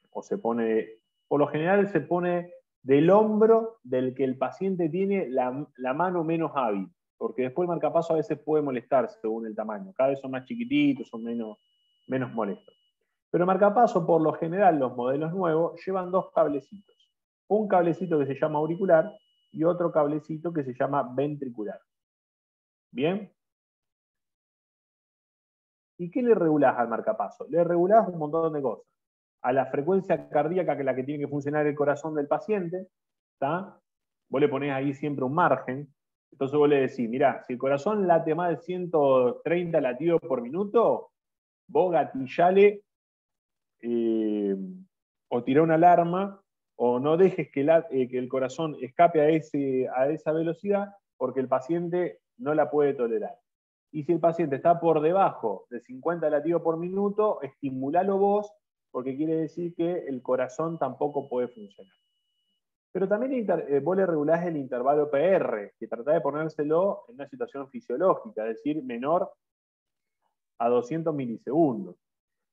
o se pone, por lo general se pone del hombro del que el paciente tiene la mano menos hábil, porque después el marcapaso a veces puede molestar según el tamaño. Cada vez son más chiquititos, son menos molestos. Pero el marcapaso, por lo general, los modelos nuevos, llevan 2 cablecitos. Un cablecito que se llama auricular y otro cablecito que se llama ventricular. ¿Bien? ¿Y qué le regulás al marcapaso? Le regulás un montón de cosas. a la frecuencia cardíaca que la que tiene que funcionar el corazón del paciente, ¿tá? Vos le ponés ahí siempre un margen. Entonces vos le decís, mirá, si el corazón late más de 130 latidos por minuto, vos gatillale o tirá una alarma, o no dejes que el corazón escape a esa velocidad, porque el paciente no la puede tolerar. Y si el paciente está por debajo de 50 latidos por minuto, estimulalo vos, porque quiere decir que el corazón tampoco puede funcionar. Pero también vos le regulás el intervalo PR, que tratá de ponérselo en una situación fisiológica, es decir, menor a 200 milisegundos.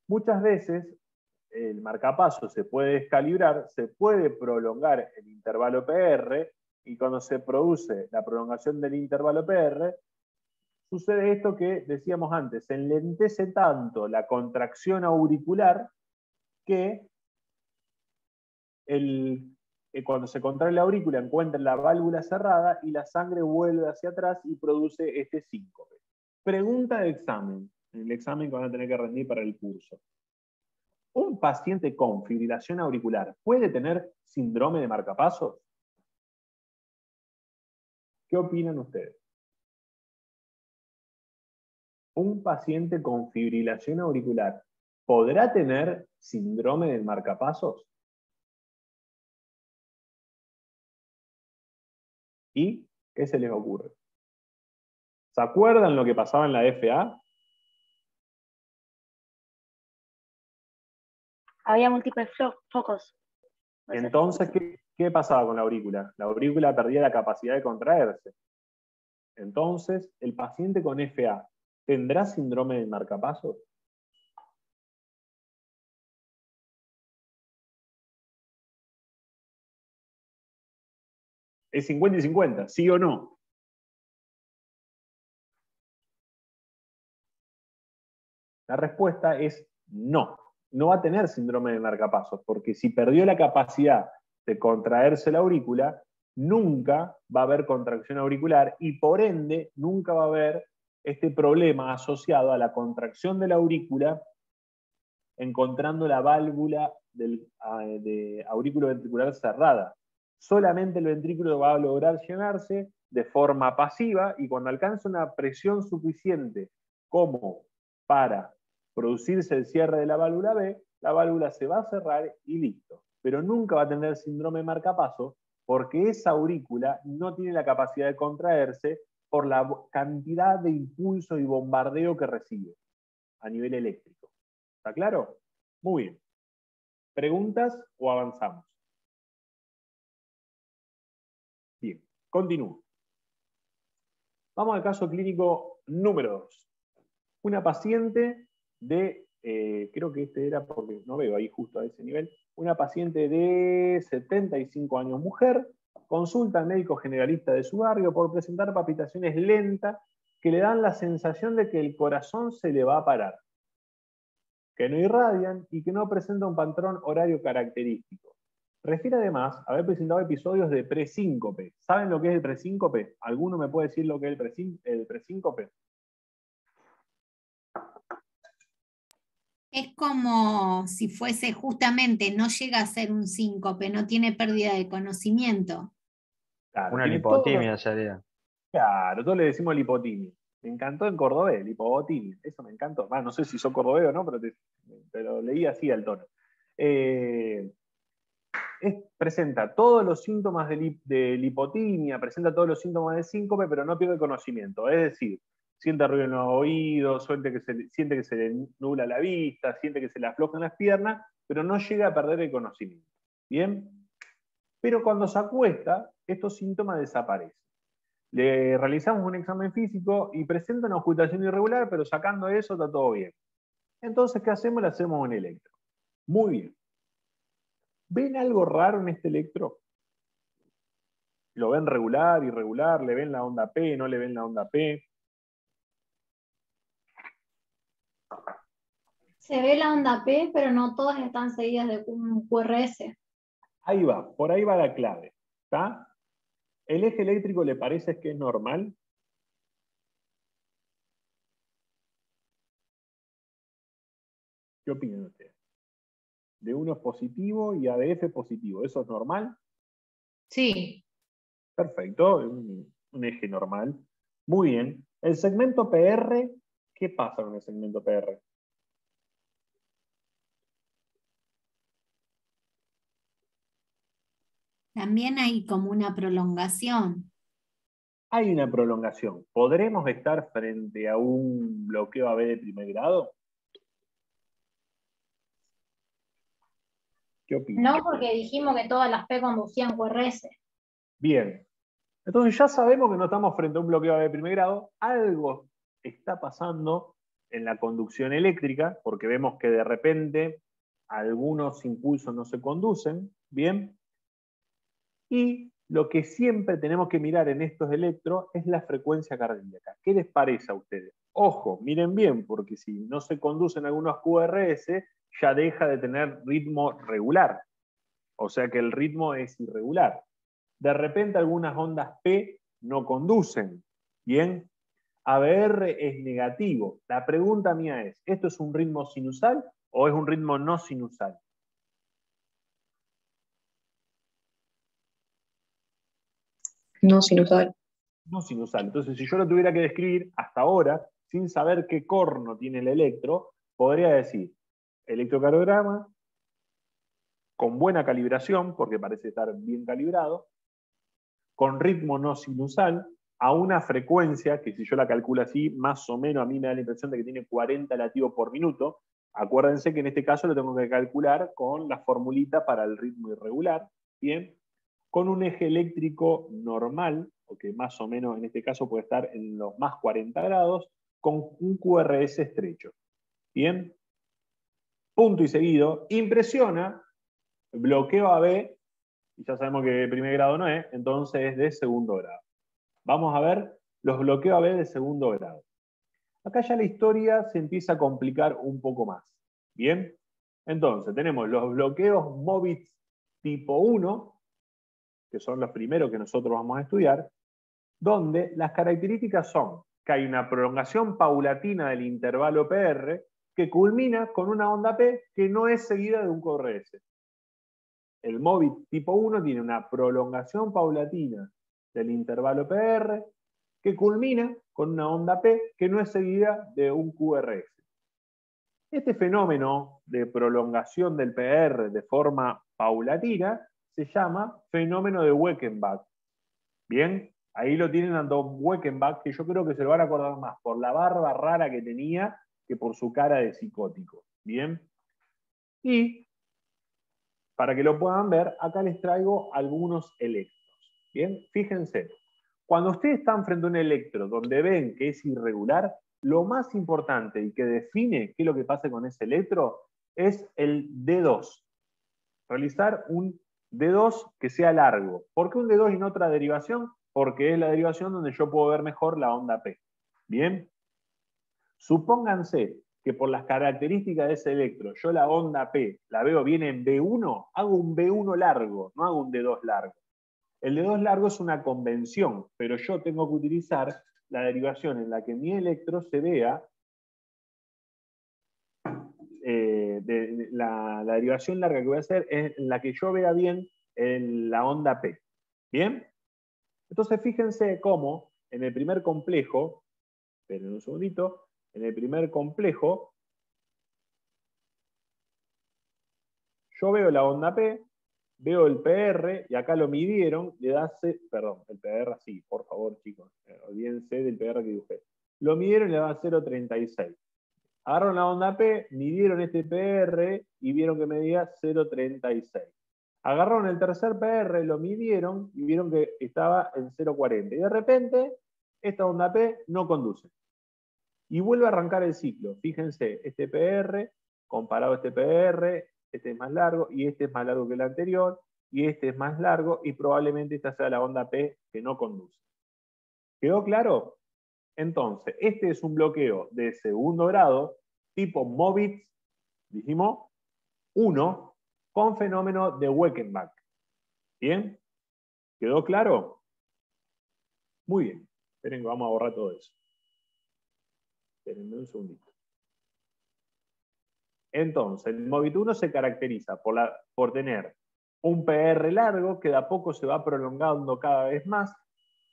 Muchas veces el marcapaso se puede descalibrar, se puede prolongar el intervalo PR, y cuando se produce la prolongación del intervalo PR, sucede esto que decíamos antes, se enlentece tanto la contracción auricular que cuando se contrae la aurícula encuentra la válvula cerrada y la sangre vuelve hacia atrás y produce este síncope. Pregunta de examen, el examen que van a tener que rendir para el curso. ¿Un paciente con fibrilación auricular puede tener síndrome de marcapasos? ¿Qué opinan ustedes? ¿Un paciente con fibrilación auricular podrá tener síndrome del marcapasos? ¿Y qué se les ocurre? ¿Se acuerdan lo que pasaba en la FA? Había múltiples focos. Entonces, ¿qué pasaba con la aurícula? La aurícula perdía la capacidad de contraerse. Entonces, el paciente con FA, ¿tendrá síndrome del marcapasos? Es 50 y 50, ¿sí o no? La respuesta es no. No va a tener síndrome de marcapasos, porque si perdió la capacidad de contraerse la aurícula, nunca va a haber contracción auricular y por ende nunca va a haber este problema asociado a la contracción de la aurícula encontrando la válvula de aurículo ventricular cerrada. Solamente el ventrículo va a lograr llenarse de forma pasiva y cuando alcanza una presión suficiente como para producirse el cierre de la válvula B, la válvula se va a cerrar y listo. Pero nunca va a tener síndrome de marcapaso porque esa aurícula no tiene la capacidad de contraerse por la cantidad de impulso y bombardeo que recibe a nivel eléctrico. ¿Está claro? Muy bien. ¿Preguntas o avanzamos? Bien, continúo. Vamos al caso clínico número 2. Una paciente de, creo que este era porque no veo ahí justo a ese nivel, una paciente de 75 años, mujer, consulta al médico generalista de su barrio por presentar palpitaciones lentas que le dan la sensación de que el corazón se le va a parar, que no irradian y que no presenta un patrón horario característico. Refiere además a haber presentado episodios de presíncope. ¿Saben lo que es el presíncope? ¿Alguno me puede decir lo que es el presíncope? Es como si fuese justamente, no llega a ser un síncope, no tiene pérdida de conocimiento. Claro, Una tiene lipotimia sería. Claro, todos le decimos lipotimia. Me encantó en cordobés, lipotimia. Eso me encantó. No sé si sos cordobés o no, pero te lo leí así al tono. Presenta todos los síntomas de lipotimia, presenta todos los síntomas de síncope, pero no pierde el conocimiento. Es decir, siente ruido en los oídos, siente que se le nubla la vista, siente que se le aflojan las piernas, pero no llega a perder el conocimiento. ¿Bien? Pero cuando se acuesta, estos síntomas desaparecen. Le realizamos un examen físico y presenta una ocultación irregular, pero sacando eso está todo bien. Entonces, ¿qué hacemos? Le hacemos un electro. Muy bien. ¿Ven algo raro en este electro? ¿Lo ven regular, irregular? ¿Le ven la onda P? ¿No le ven la onda P? Se ve la onda P, pero no todas están seguidas de un QRS. Ahí va, por ahí va la clave. ¿Está? ¿El eje eléctrico le parece que es normal? ¿Qué opinan ustedes? D1 es positivo y ADF positivo. ¿Eso es normal? Sí, Perfecto, un eje normal. Muy bien. El segmento PR, ¿qué pasa con el segmento PR? También hay como una prolongación. Hay una prolongación. ¿Podremos estar frente a un bloqueo AB de primer grado? ¿Qué opinan? No, porque dijimos que todas las P conducían QRS. Bien. Entonces ya sabemos que no estamos frente a un bloqueo AB de primer grado. Algo está pasando en la conducción eléctrica, porque vemos que de repente algunos impulsos no se conducen. Bien. Y lo que siempre tenemos que mirar en estos electros es la frecuencia cardíaca. ¿Qué les parece a ustedes? Ojo, miren bien, porque si no se conducen algunos QRS, ya deja de tener ritmo regular. O sea que el ritmo es irregular. De repente algunas ondas P no conducen. Bien, ABR es negativo. La pregunta mía es, ¿esto es un ritmo sinusal o es un ritmo no sinusal? No sinusal. No sinusal. Entonces, si yo lo tuviera que describir hasta ahora, sin saber qué corno tiene el electro, podría decir electrocardiograma con buena calibración, porque parece estar bien calibrado, con ritmo no sinusal, a una frecuencia que si yo la calculo así, más o menos a mí me da la impresión de que tiene 40 latidos por minuto. Acuérdense que en este caso lo tengo que calcular con la formulita para el ritmo irregular, ¿bien? Con un eje eléctrico normal, o que más o menos en este caso puede estar en los más 40 grados, con un QRS estrecho. ¿Bien? Punto y seguido, impresiona, bloqueo AB, y ya sabemos que de primer grado no es, entonces es de segundo grado. Vamos a ver los bloqueos AB de segundo grado. Acá ya la historia se empieza a complicar un poco más. ¿Bien? Entonces tenemos los bloqueos MOVITS tipo 1, que son los primeros que nosotros vamos a estudiar, donde las características son que hay una prolongación paulatina del intervalo PR que culmina con una onda P que no es seguida de un QRS. El MOVIT tipo 1 tiene una prolongación paulatina del intervalo PR que culmina con una onda P que no es seguida de un QRS. Este fenómeno de prolongación del PR de forma paulatina se llama fenómeno de Wekenbach. Bien, ahí lo tienen a Don Wekenbach, que yo creo que se lo van a acordar más por la barba rara que tenía que por su cara de psicótico. Bien, y para que lo puedan ver, acá les traigo algunos electros. Bien, fíjense, cuando ustedes están frente a un electro donde ven que es irregular, lo más importante y que define qué es lo que pasa con ese electro es el D2. Realizar un D2 que sea largo. ¿Por qué un D2 y no otra derivación? Porque es la derivación donde yo puedo ver mejor la onda P. Bien. Supónganse que por las características de ese electro, yo la onda P la veo bien en B1, hago un B1 largo, no hago un D2 largo. El D2 largo es una convención, pero yo tengo que utilizar la derivación en la que mi electro se vea, la derivación larga que voy a hacer es en la que yo vea bien la onda P. ¿Bien? Entonces fíjense cómo en el primer complejo, esperen un segundito, en el primer complejo, yo veo la onda P, veo el PR, y acá lo midieron, le da perdón, el PR sí, por favor, chicos, olvídense del PR que dibujé. Lo midieron y le da 0,36. Agarraron la onda P, midieron este PR y vieron que medía 0,36. Agarraron el tercer PR, lo midieron y vieron que estaba en 0,40. Y de repente, esta onda P no conduce. Y vuelve a arrancar el ciclo. Fíjense, este PR, comparado a este PR, este es más largo y este es más largo que el anterior y este es más largo y probablemente esta sea la onda P que no conduce. ¿Quedó claro? Entonces, este es un bloqueo de segundo grado, tipo MOVITS, dijimos, 1, con fenómeno de Wekenbach. ¿Bien? ¿Quedó claro? Muy bien. Esperen que vamos a borrar todo eso. Espérenme un segundito. Entonces, el Movit 1 se caracteriza por tener un PR largo que de a poco se va prolongando cada vez más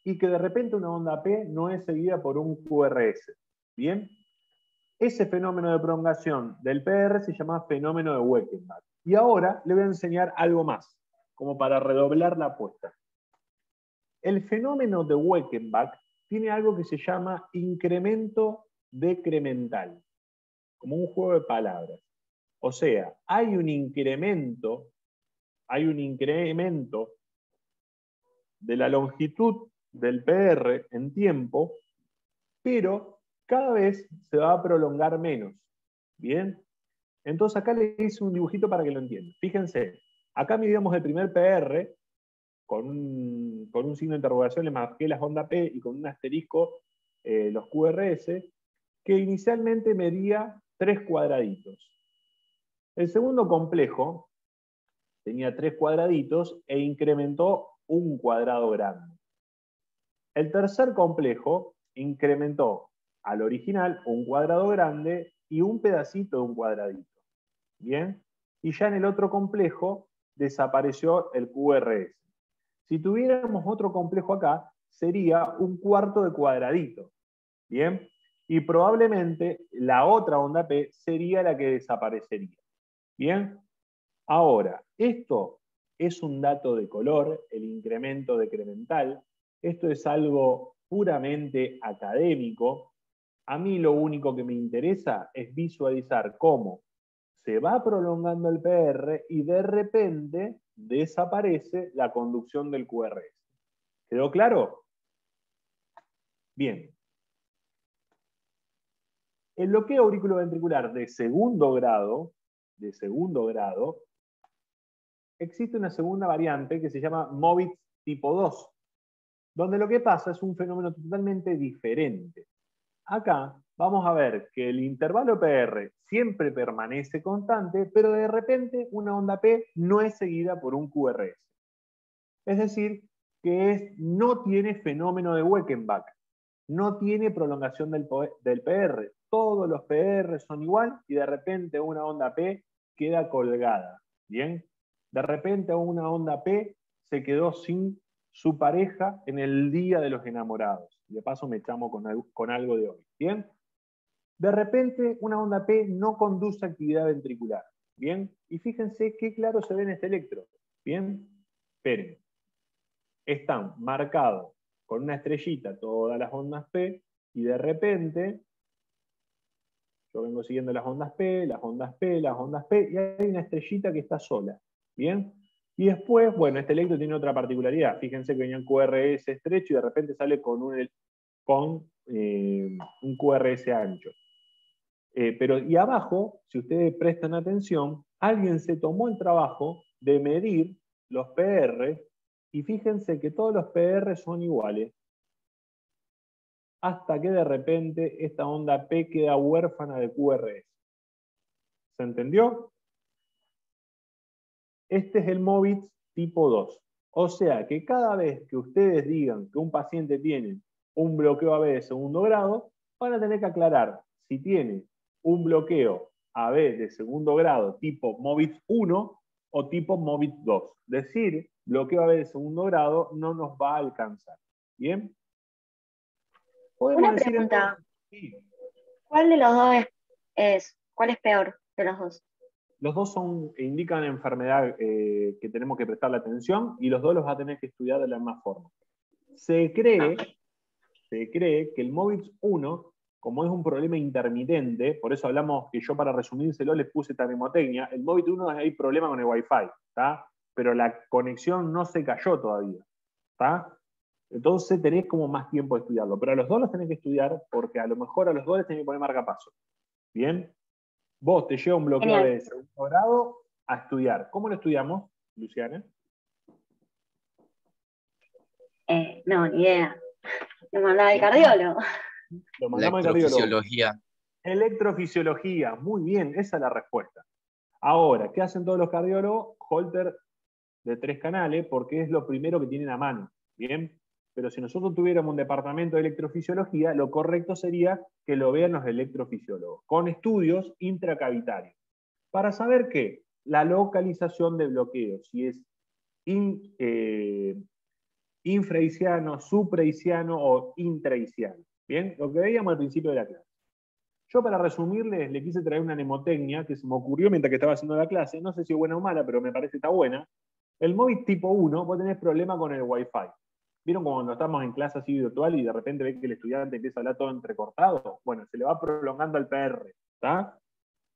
y que de repente una onda P no es seguida por un QRS. ¿Bien? Ese fenómeno de prolongación del PR se llama fenómeno de Weckenbach. Y ahora le voy a enseñar algo más, como para redoblar la apuesta. El fenómeno de Weckenbach tiene algo que se llama incremento decremental, como un juego de palabras. O sea, hay un incremento de la longitud del PR en tiempo, pero cada vez se va a prolongar menos. ¿Bien? Entonces acá le hice un dibujito para que lo entiendan. Fíjense, acá midíamos el primer PR, con un signo de interrogación le marqué las ondas P y con un asterisco los QRS, que inicialmente medía 3 cuadraditos. El segundo complejo tenía 3 cuadraditos e incrementó un cuadrado grande. El tercer complejo incrementó al original un cuadrado grande y un pedacito de un cuadradito. ¿Bien? Y ya en el otro complejo desapareció el QRS. Si tuviéramos otro complejo acá, sería un cuarto de cuadradito. ¿Bien? Y probablemente la otra onda P sería la que desaparecería. ¿Bien? Ahora, esto es un dato de color, el incremento decremental. Esto es algo puramente académico. A mí lo único que me interesa es visualizar cómo se va prolongando el PR y de repente desaparece la conducción del QRS. ¿Quedó claro? Bien. El bloqueo auriculoventricular de segundo grado, existe una segunda variante que se llama Movitz tipo 2, donde lo que pasa es un fenómeno totalmente diferente. Acá vamos a ver que el intervalo PR siempre permanece constante, pero de repente una onda P no es seguida por un QRS. Es decir, que no tiene fenómeno de Weckenbach, no tiene prolongación del PR. Todos los PR son igual y de repente una onda P queda colgada. ¿Bien? De repente una onda P se quedó sin su pareja en el día de los enamorados. De paso me chamo con algo de hoy. ¿Bien? De repente una onda P no conduce actividad ventricular. ¿Bien? Y fíjense qué claro se ve en este electro. ¿Bien? Esperen. Están marcados con una estrellita todas las ondas P y de repente yo vengo siguiendo las ondas P, las ondas P, las ondas P y hay una estrellita que está sola. ¿Bien? Y después, bueno, este electro tiene otra particularidad. Fíjense que venía un QRS estrecho y de repente sale con un QRS ancho. Pero y abajo, si ustedes prestan atención, alguien se tomó el trabajo de medir los PR y fíjense que todos los PR son iguales. Hasta que de repente esta onda P queda huérfana de QRS. ¿Se entendió? Este es el Movitz tipo 2. O sea que cada vez que ustedes digan que un paciente tiene un bloqueo AB de segundo grado, van a tener que aclarar si tiene un bloqueo AB de segundo grado tipo Movitz 1 o tipo Movitz 2. Decir bloqueo AB de segundo grado no nos va a alcanzar. ¿Bien? Una pregunta. Sí. ¿Cuál de los dos cuál es peor de los dos? Los dos indican enfermedad que tenemos que prestarle atención y los dos los va a tener que estudiar de la misma forma. Se cree que el Movitz 1, como es un problema intermitente, por eso hablamos que yo para resumírselo les puse termotecnia, el Movitz 1 hay problema con el Wi-Fi, ¿tá? Pero la conexión no se cayó todavía, ¿tá? Entonces tenés como más tiempo de estudiarlo, pero a los dos los tenés que estudiar porque a lo mejor a los dos les tenés que poner marcapaso. ¿Bien? Vos te lleva un bloqueo de segundo grado a estudiar. ¿Cómo lo estudiamos, Luciana? No, ni idea. Lo mandaba al cardiólogo. Lo mandamos al cardiólogo. Electrofisiología. Electrofisiología. Muy bien, esa es la respuesta. Ahora, ¿qué hacen todos los cardiólogos? Holter de 3 canales, porque es lo primero que tienen a mano. ¿Bien? Pero si nosotros tuviéramos un departamento de electrofisiología, lo correcto sería que lo vean los electrofisiólogos, con estudios intracavitarios. para saber qué, la localización del bloqueo, si es infraisiano, supraisiano o intraisiano. Bien, lo que veíamos al principio de la clase. Yo, para resumirles, le quise traer una mnemotecnia que se me ocurrió mientras que estaba haciendo la clase. No sé si es buena o mala, pero me parece que está buena. El móvil tipo 1, vos tenés problema con el Wi-Fi. ¿Vieron cuando estamos en clase así virtual y de repente ves que el estudiante empieza a hablar todo entrecortado? Bueno, se le va prolongando el PR, ¿está?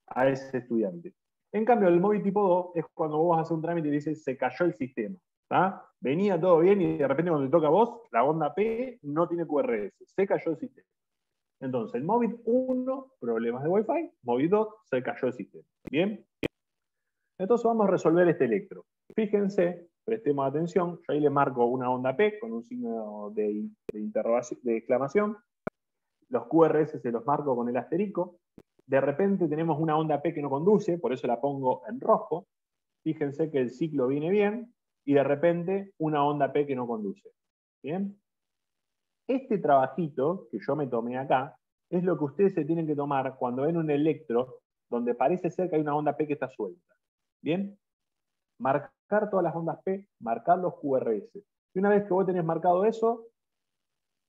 A ese estudiante. En cambio, el móvil tipo 2 es cuando vos vas a hacer un trámite y dices, se cayó el sistema. ¿Tá? Venía todo bien y de repente cuando te toca a vos, la onda P no tiene QRS. Se cayó el sistema. Entonces, el móvil 1, problemas de Wi-Fi. Móvil 2, se cayó el sistema. ¿Bien? Entonces vamos a resolver este electro. Fíjense, prestemos atención. Yo ahí le marco una onda P con un signo de interrogación, de exclamación. Los QRS se los marco con el asterisco. De repente tenemos una onda P que no conduce, por eso la pongo en rojo. Fíjense que el ciclo viene bien. Y de repente una onda P que no conduce. ¿Bien? Este trabajito que yo me tomé acá es lo que ustedes se tienen que tomar cuando ven un electro donde parece ser que hay una onda P que está suelta. ¿Bien? Marcar todas las ondas P, marcar los QRS. Y una vez que vos tenés marcado eso,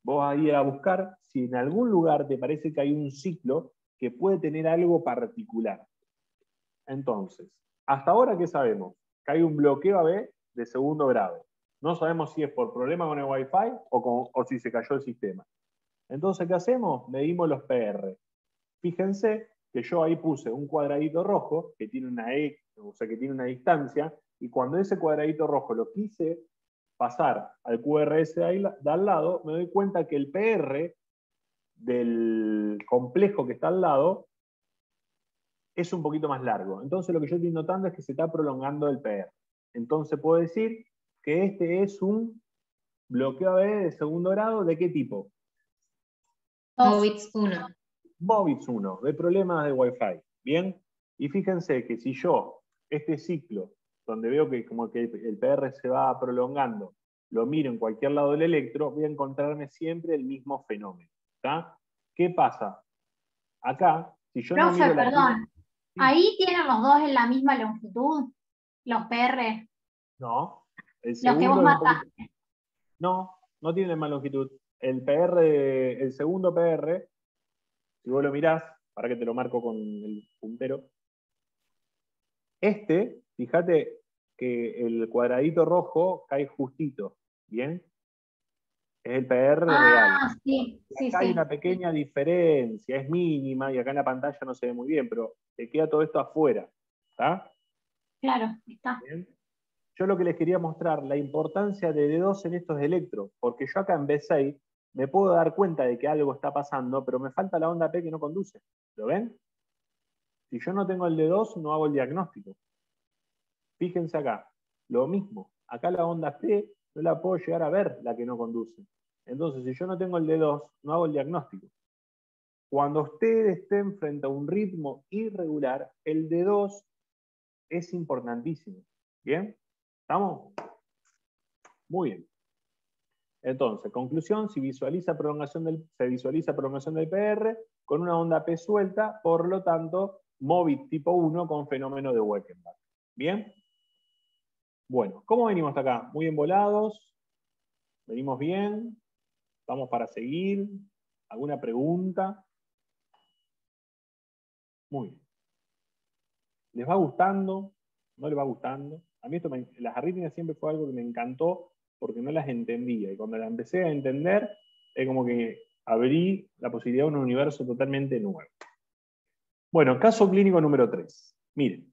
vos vas a ir a buscar si en algún lugar te parece que hay un ciclo que puede tener algo particular. Entonces, hasta ahora, ¿qué sabemos? Que hay un bloqueo AB de segundo grado. No sabemos si es por problema con el Wi-Fi o si se cayó el sistema. Entonces, ¿qué hacemos? Medimos los PR. Fíjense que yo ahí puse un cuadradito rojo que tiene una que tiene una distancia, y cuando ese cuadradito rojo lo quise pasar al QRS de al lado, me doy cuenta que el PR del complejo que está al lado es un poquito más largo. Entonces lo que yo estoy notando es que se está prolongando el PR. Entonces puedo decir que este es un bloqueo AB de segundo grado. ¿De qué tipo? Movitz 1. Movitz 1, de problemas de Wi-Fi. Bien. Y fíjense que si yo, este ciclo, donde veo que como que el PR se va prolongando, lo miro en cualquier lado del electro, voy a encontrarme siempre el mismo fenómeno. ¿Tá? ¿Qué pasa? Acá, si yo no Profe, miro perdón. ¿Ahí tienen los dos en la misma longitud? ¿Los PR? No. El Los que vos segundo es un marcaste. poquito... No tiene la misma longitud. El PR, el segundo PR, si vos lo mirás, para que te lo marco con el puntero, fíjate que el cuadradito rojo cae justito, ¿bien? Es el PR real. Sí, Y acá hay una pequeña diferencia, es mínima, y acá en la pantalla no se ve muy bien, pero te queda todo esto afuera. ¿Está? Claro, está. ¿Bien? Yo lo que les quería mostrar, la importancia de D2 en estos electros, porque yo acá en B6 me puedo dar cuenta de que algo está pasando, pero me falta la onda P que no conduce. ¿Lo ven? Si yo no tengo el D2, no hago el diagnóstico. Fíjense acá, lo mismo. Acá la onda P no la puedo llegar a ver, la que no conduce. Entonces, si yo no tengo el D2, no hago el diagnóstico. Cuando ustedes estén frente a un ritmo irregular, el D2 es importantísimo. ¿Bien? ¿Estamos? Muy bien. Entonces, conclusión, se visualiza prolongación del PR con una onda P suelta, por lo tanto, Movitz tipo 1 con fenómeno de Weckenbach. ¿Bien? Bueno, ¿cómo venimos hasta acá? Muy embolados. ¿Venimos bien? ¿Vamos para seguir? ¿Alguna pregunta? Muy bien. ¿Les va gustando? ¿No les va gustando? A mí las arritmias siempre fue algo que me encantó porque no las entendía. Y cuando las empecé a entender, es como que abrí la posibilidad de un universo totalmente nuevo. Bueno, caso clínico número 3. Miren.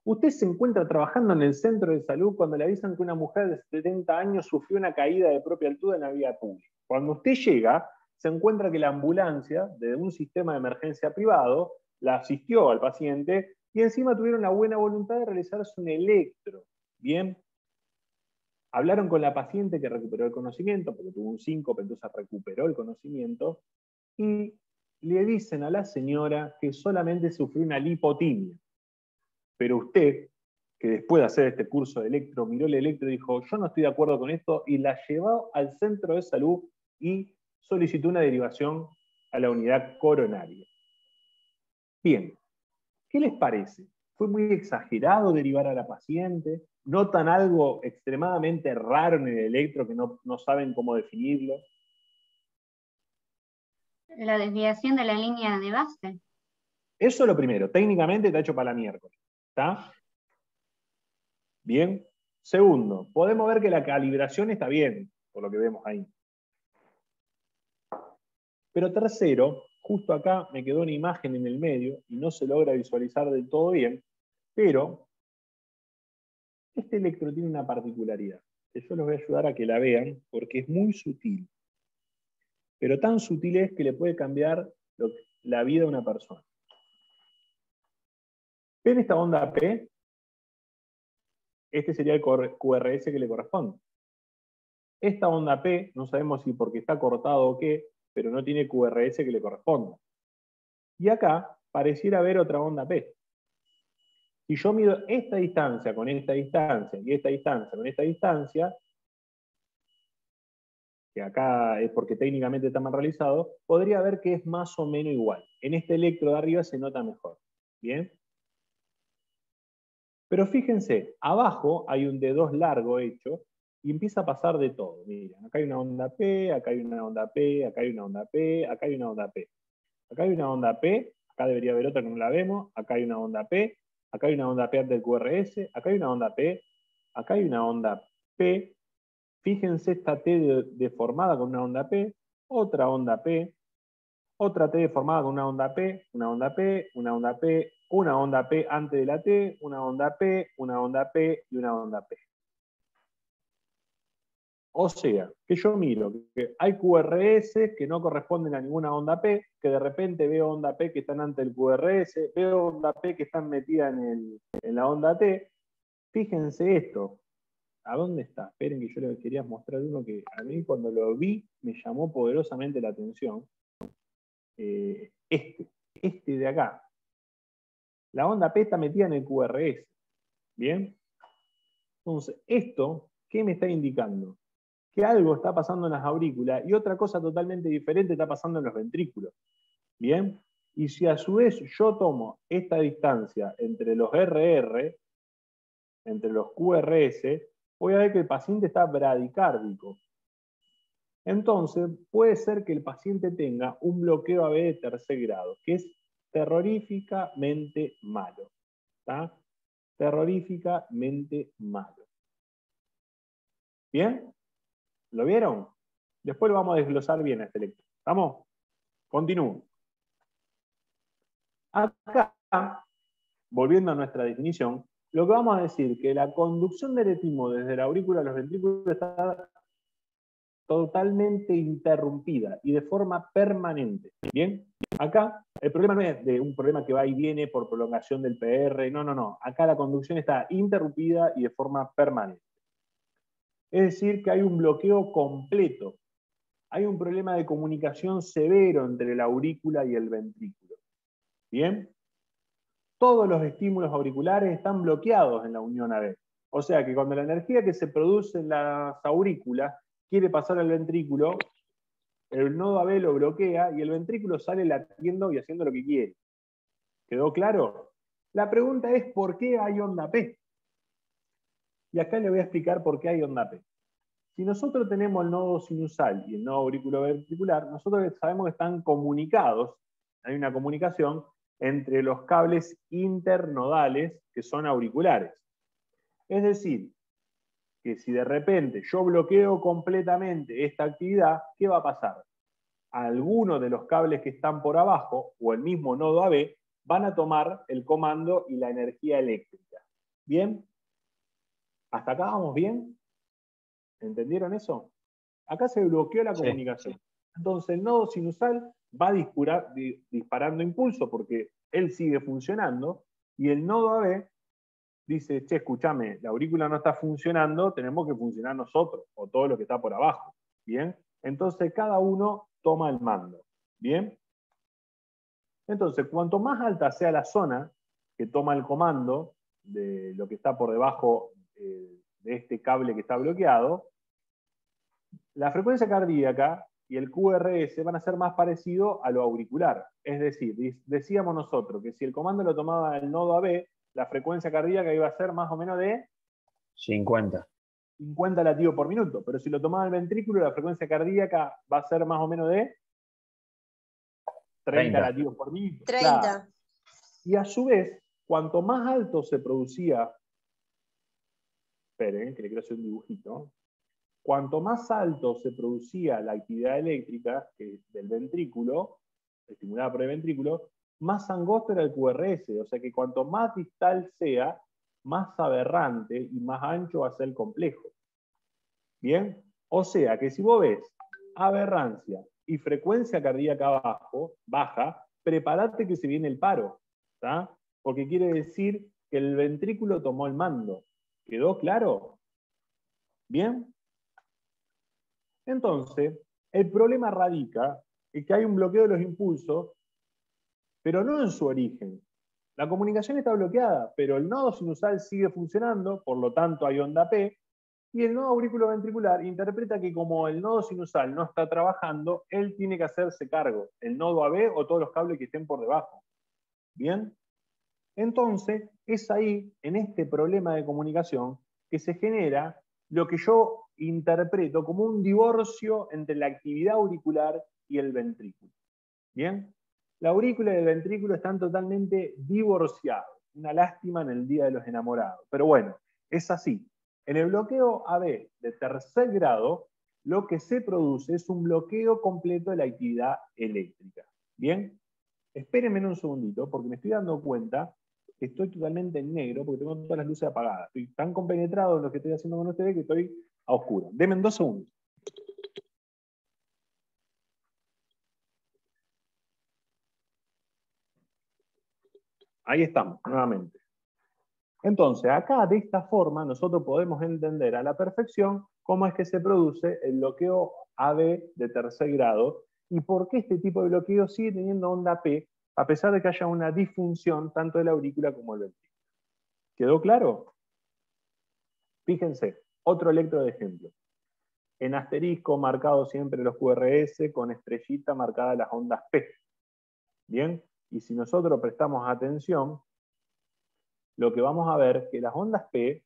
Usted se encuentra trabajando en el centro de salud cuando le avisan que una mujer de 70 años sufrió una caída de propia altura en la vía pública. Cuando usted llega, se encuentra que la ambulancia de un sistema de emergencia privado la asistió al paciente y encima tuvieron la buena voluntad de realizarse un electro. Bien, hablaron con la paciente que recuperó el conocimiento, porque tuvo un síncope, entonces recuperó el conocimiento, y le dicen a la señora que solamente sufrió una lipotimia. Pero usted, que después de hacer este curso de electro, miró el electro y dijo, yo no estoy de acuerdo con esto, y la llevó al centro de salud y solicitó una derivación a la unidad coronaria. Bien, ¿Qué les parece? ¿Fue muy exagerado derivar a la paciente? ¿Notan algo extremadamente raro en el electro que no saben cómo definirlo? La desviación de la línea de base. Eso es lo primero. Técnicamente está hecho para la miércoles. ¿Está? Bien. Segundo, podemos ver que la calibración está bien, por lo que vemos ahí. Pero tercero, justo acá me quedó una imagen en el medio y no se logra visualizar del todo bien, pero este electro tiene una particularidad, que yo les voy a ayudar a que la vean, porque es muy sutil. Pero tan sutil es que le puede cambiar la vida a una persona. ¿Ven esta onda P? Este sería el QRS que le corresponde. Esta onda P, no sabemos si porque está cortado o qué, pero no tiene QRS que le corresponda. Y acá pareciera haber otra onda P. Si yo mido esta distancia con esta distancia y esta distancia con esta distancia, que acá es porque técnicamente está mal realizado, podría ver que es más o menos igual. En este electro de arriba se nota mejor. ¿Bien? Pero fíjense, abajo hay un D2 largo hecho y empieza a pasar de todo. Miren, acá hay una onda P, acá hay una onda P, acá hay una onda P, acá hay una onda P. Acá hay una onda P, acá debería haber otra que no la vemos, acá hay una onda P, acá hay una onda P del QRS, acá hay una onda P, acá hay una onda P. Fíjense esta T deformada con una onda P, otra onda P, otra T deformada con una onda P, una onda P, una onda P, una onda P antes de la T, una onda P, una onda P y una onda P. O sea, que yo miro que hay QRS que no corresponden a ninguna onda P, que de repente veo onda P que están antes del QRS, veo onda P que están metidas en la onda T. Fíjense esto. ¿A dónde está? Esperen que yo les quería mostrar uno que a mí cuando lo vi me llamó poderosamente la atención. Este de acá. La onda P está metida en el QRS. ¿Bien? Entonces, esto, ¿qué me está indicando? Que algo está pasando en las aurículas y otra cosa totalmente diferente está pasando en los ventrículos. ¿Bien? Y si a su vez yo tomo esta distancia entre los RR, entre los QRS, voy a ver que el paciente está bradicárdico. Entonces, puede ser que el paciente tenga un bloqueo AB de tercer grado, que es terroríficamente malo. ¿Está? Terroríficamente malo. ¿Bien? ¿Lo vieron? Después lo vamos a desglosar bien a este lector. ¿Estamos? Continúo. Acá, volviendo a nuestra definición, lo que vamos a decir que la conducción del eretimo desde la aurícula a los ventrículos está totalmente interrumpida y de forma permanente. ¿Bien? Acá el problema no es de un problema que va y viene por prolongación del PR, no. Acá la conducción está interrumpida y de forma permanente. Es decir, que hay un bloqueo completo. Hay un problema de comunicación severo entre la aurícula y el ventrículo. ¿Bien? Todos los estímulos auriculares están bloqueados en la unión AB. O sea que cuando la energía que se produce en las aurículas quiere pasar al ventrículo, el nodo AB lo bloquea y el ventrículo sale latiendo y haciendo lo que quiere. ¿Quedó claro? La pregunta es ¿por qué hay onda P? Y acá le voy a explicar por qué hay onda P. Si nosotros tenemos el nodo sinusal y el nodo auriculoventricular, nosotros sabemos que están comunicados, hay una comunicación entre los cables internodales que son auriculares. Es decir, que si de repente yo bloqueo completamente esta actividad, ¿qué va a pasar? Algunos de los cables que están por abajo, o el mismo nodo AB, van a tomar el comando y la energía eléctrica. ¿Bien? ¿Hasta acá vamos bien? ¿Entendieron eso? Acá se bloqueó la comunicación. Entonces el nodo sinusal va disparando impulso porque él sigue funcionando y el nodo AB dice, che, escúchame, la aurícula no está funcionando, tenemos que funcionar nosotros o todo lo que está por abajo. ¿Bien? Entonces cada uno toma el mando. ¿Bien? Entonces, cuanto más alta sea la zona que toma el comando de lo que está por debajo de este cable que está bloqueado, la frecuencia cardíaca y el QRS van a ser más parecidos a lo auricular. Es decir, decíamos nosotros que si el comando lo tomaba el nodo AB, la frecuencia cardíaca iba a ser más o menos de 50. 50 latidos por minuto, pero si lo tomaba el ventrículo, la frecuencia cardíaca va a ser más o menos de 30 latidos por minuto. 30. Claro. Y a su vez, cuanto más alto se producía, esperen, que le quiero hacer un dibujito, cuanto más alto se producía la actividad eléctrica del ventrículo, estimulada por el ventrículo, más angosto era el QRS, o sea que cuanto más distal sea, más aberrante y más ancho va a ser el complejo. ¿Bien? O sea que si vos ves aberrancia y frecuencia cardíaca baja, prepárate que se viene el paro, ¿tá? Porque quiere decir que el ventrículo tomó el mando. ¿Quedó claro? ¿Bien? Entonces, el problema radica en que hay un bloqueo de los impulsos, pero no en su origen. La comunicación está bloqueada, pero el nodo sinusal sigue funcionando, por lo tanto hay onda P, y el nodo auriculoventricular interpreta que como el nodo sinusal no está trabajando, él tiene que hacerse cargo, el nodo AB o todos los cables que estén por debajo. ¿Bien? Entonces, es ahí, en este problema de comunicación, que se genera lo que yo interpreto como un divorcio entre la actividad auricular y el ventrículo. ¿Bien? La aurícula y el ventrículo están totalmente divorciados. Una lástima en el Día de los Enamorados. Pero bueno, es así. En el bloqueo AB de tercer grado, lo que se produce es un bloqueo completo de la actividad eléctrica. ¿Bien? Espérenme un segundito, porque me estoy dando cuenta que estoy totalmente en negro, porque tengo todas las luces apagadas. Estoy tan compenetrado en lo que estoy haciendo con ustedes que estoy a oscuro. Denme 2 segundos. Ahí estamos, nuevamente. Entonces, acá de esta forma nosotros podemos entender a la perfección cómo es que se produce el bloqueo AB de tercer grado y por qué este tipo de bloqueo sigue teniendo onda P a pesar de que haya una disfunción tanto de la aurícula como del ventrículo. ¿Quedó claro? Fíjense, otro electro de ejemplo. En asterisco marcado siempre los QRS, con estrellita marcada las ondas P. ¿Bien? Y si nosotros prestamos atención, lo que vamos a ver es que las ondas P,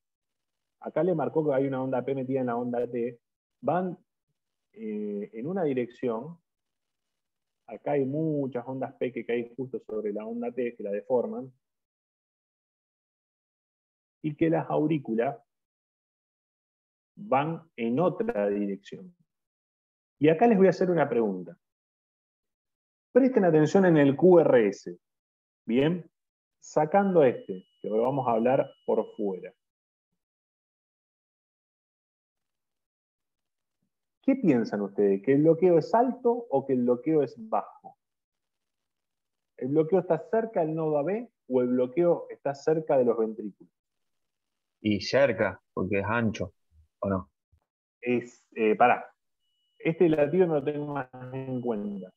acá le marcó que hay una onda P metida en la onda T, van en una dirección. Acá hay muchas ondas P que caen justo sobre la onda T, que la deforman, y que las aurículas van en otra dirección. Y acá les voy a hacer una pregunta. Presten atención en el QRS, ¿bien? Sacando este, que lo vamos a hablar por fuera. ¿Qué piensan ustedes? ¿Que el bloqueo es alto o que el bloqueo es bajo? ¿El bloqueo está cerca del nodo AB o el bloqueo está cerca de los ventrículos? Y cerca, porque es ancho, ¿o no? Pará. Este latido no lo tengo más en cuenta.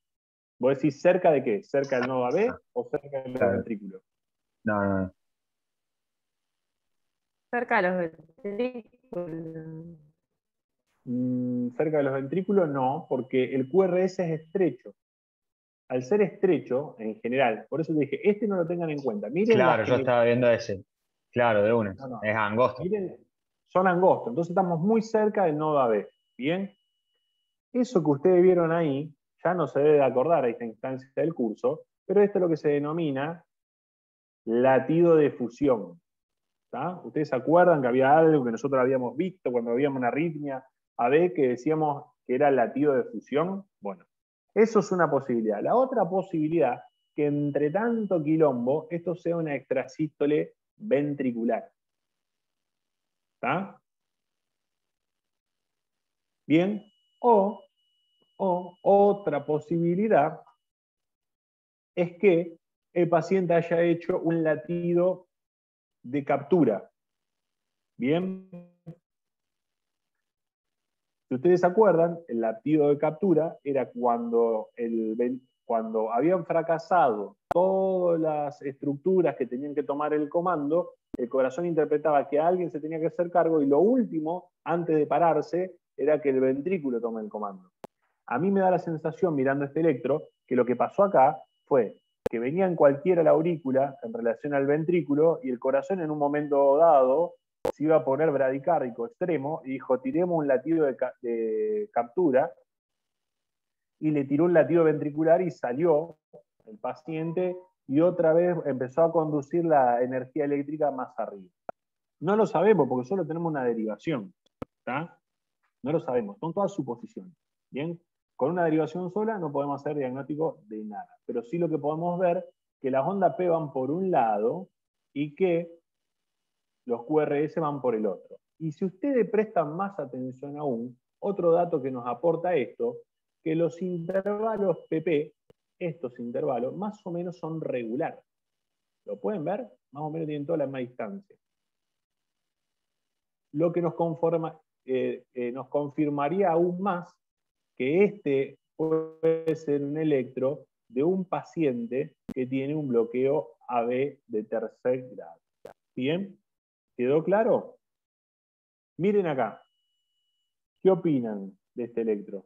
¿Vos decís cerca de qué? ¿Cerca del nodo AB o cerca del ventrículo? No. Cerca de los ventrículos. Cerca de los ventrículos no, porque el QRS es estrecho. Al ser estrecho, en general, por eso te dije, este no lo tengan en cuenta. Miren Claro, yo estaba viendo ese. Claro, de una. No. Es angosto. Miren, son angostos, entonces estamos muy cerca del nodo AB. ¿Bien? Eso que ustedes vieron ahí, ya no se debe acordar a esta instancia del curso, pero esto es lo que se denomina latido de fusión. ¿Tá? ¿Ustedes se acuerdan que había algo que nosotros habíamos visto cuando habíamos una arritmia AB que decíamos que era latido de fusión? Bueno, eso es una posibilidad. La otra posibilidad, que entre tanto quilombo, esto sea una extrasístole ventricular. ¿Está? Bien. O otra posibilidad es que el paciente haya hecho un latido de captura. Bien. Si ustedes se acuerdan, el latido de captura era cuando habían fracasado todas las estructuras que tenían que tomar el comando, el corazón interpretaba que alguien se tenía que hacer cargo y lo último, antes de pararse, era que el ventrículo tome el comando. A mí me da la sensación, mirando este electro, que lo que pasó acá fue que venía en cualquiera la aurícula en relación al ventrículo y el corazón en un momento dado se iba a poner bradicárdico extremo y dijo, tiremos un latido de captura, y le tiró un latido ventricular y salió el paciente y otra vez empezó a conducir la energía eléctrica más arriba. No lo sabemos porque solo tenemos una derivación. ¿Tá? No lo sabemos, son todas suposiciones. ¿Bien? Con una derivación sola no podemos hacer diagnóstico de nada, pero sí lo que podemos ver que las ondas P van por un lado y que los QRS van por el otro. Y si ustedes prestan más atención aún, otro dato que nos aporta esto, que los intervalos PP, estos intervalos, más o menos son regulares. ¿Lo pueden ver? Más o menos tienen toda la misma distancia. Lo que nos confirmaría aún más que este puede ser un electro de un paciente que tiene un bloqueo AB de tercer grado. ¿Bien? ¿Quedó claro? Miren acá. ¿Qué opinan de este electro?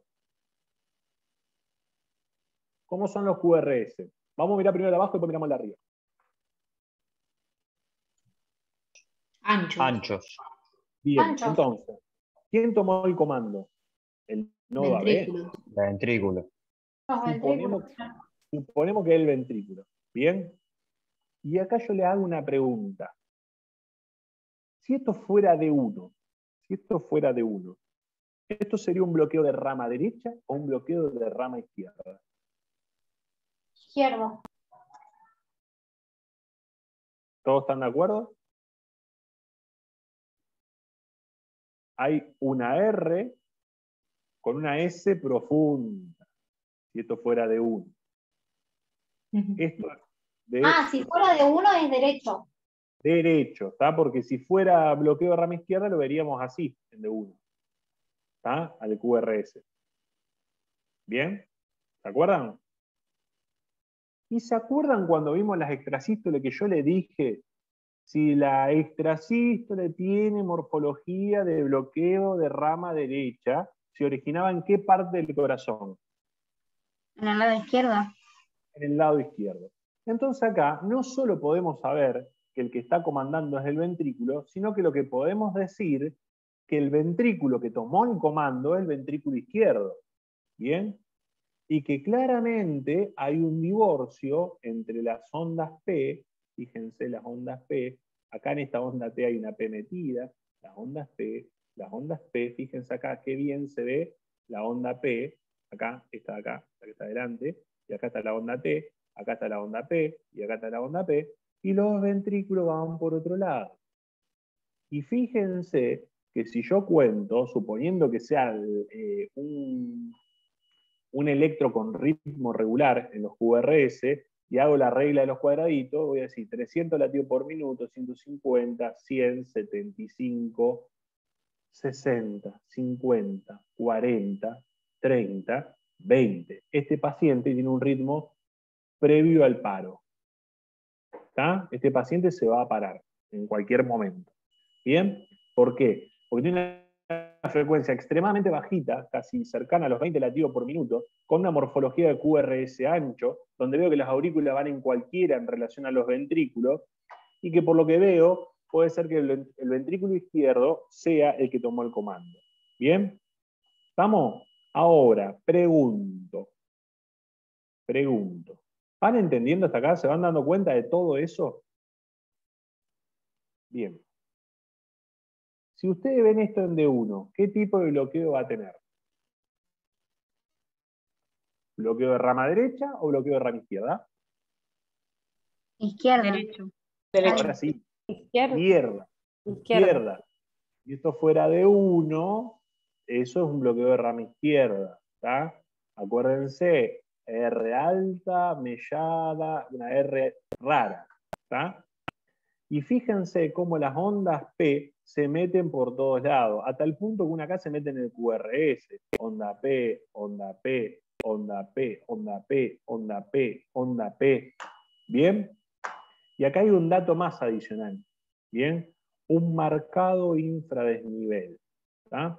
¿Cómo son los QRS? Vamos a mirar primero de abajo y después miramos de arriba. Anchos. Anchos. Bien, Anchos. entonces, ¿quién tomó el comando? El nodo AB. Ventrículo. Ventrículo. Los Suponemos, ventrículos. suponemos que es el ventrículo. ¿Bien? Y acá yo le hago una pregunta. Si esto fuera de 1, ¿esto sería un bloqueo de rama derecha o un bloqueo de rama izquierda? Izquierdo. ¿Todos están de acuerdo? Hay una R con una S profunda, si esto fuera de 1. Esto de Si fuera de 1 es derecho. derecho, ¿está? Porque si fuera bloqueo de rama izquierda lo veríamos así, en de 1. ¿Está? Al QRS. ¿Bien? ¿Se acuerdan? ¿Y se acuerdan cuando vimos las extrasístoles que yo le dije si la extrasístole tiene morfología de bloqueo de rama derecha, se originaba en qué parte del corazón? En el lado izquierdo. En el lado izquierdo. Entonces acá no solo podemos saber que el que está comandando es el ventrículo, sino que lo que podemos decir que el ventrículo que tomó el comando es el ventrículo izquierdo. ¿Bien? Y que claramente hay un divorcio entre las ondas P, fíjense las ondas P, acá en esta onda T hay una P metida, las ondas P, fíjense acá qué bien se ve la onda P, acá, esta que está adelante, y acá está la onda T, acá está la onda P, y acá está la onda P, y los ventrículos van por otro lado. Y fíjense que si yo cuento, suponiendo que sea un electro con ritmo regular en los QRS y hago la regla de los cuadraditos, voy a decir 300 latidos por minuto, 150, 100, 75, 60, 50, 40, 30, 20. Este paciente tiene un ritmo previo al paro. ¿Está? Este paciente se va a parar en cualquier momento. ¿Bien? ¿Por qué? Porque tiene una frecuencia extremadamente bajita, casi cercana a los 20 latidos por minuto, con una morfología de QRS ancho, donde veo que las aurículas van en cualquiera en relación a los ventrículos, y que por lo que veo, puede ser que el ventrículo izquierdo sea el que tomó el comando. ¿Bien? ¿Estamos? Ahora, pregunto. ¿Van entendiendo hasta acá? ¿Se van dando cuenta de todo eso? Bien. Si ustedes ven esto en D1, ¿qué tipo de bloqueo va a tener? ¿Bloqueo de rama derecha o bloqueo de rama izquierda? Izquierdo. Derecho. Ahora sí. Izquierda. Si esto fuera D1, eso es un bloqueo de rama izquierda. ¿Está? Acuérdense, R alta, mellada, una R rara. ¿Está? Y fíjense cómo las ondas P se meten por todos lados, a tal punto que una acá se mete en el QRS. Onda P, onda P, onda P, onda P, onda P, onda P. ¿Bien? Y acá hay un dato más adicional. ¿Bien? Un marcado infradesnivel. ¿Tá?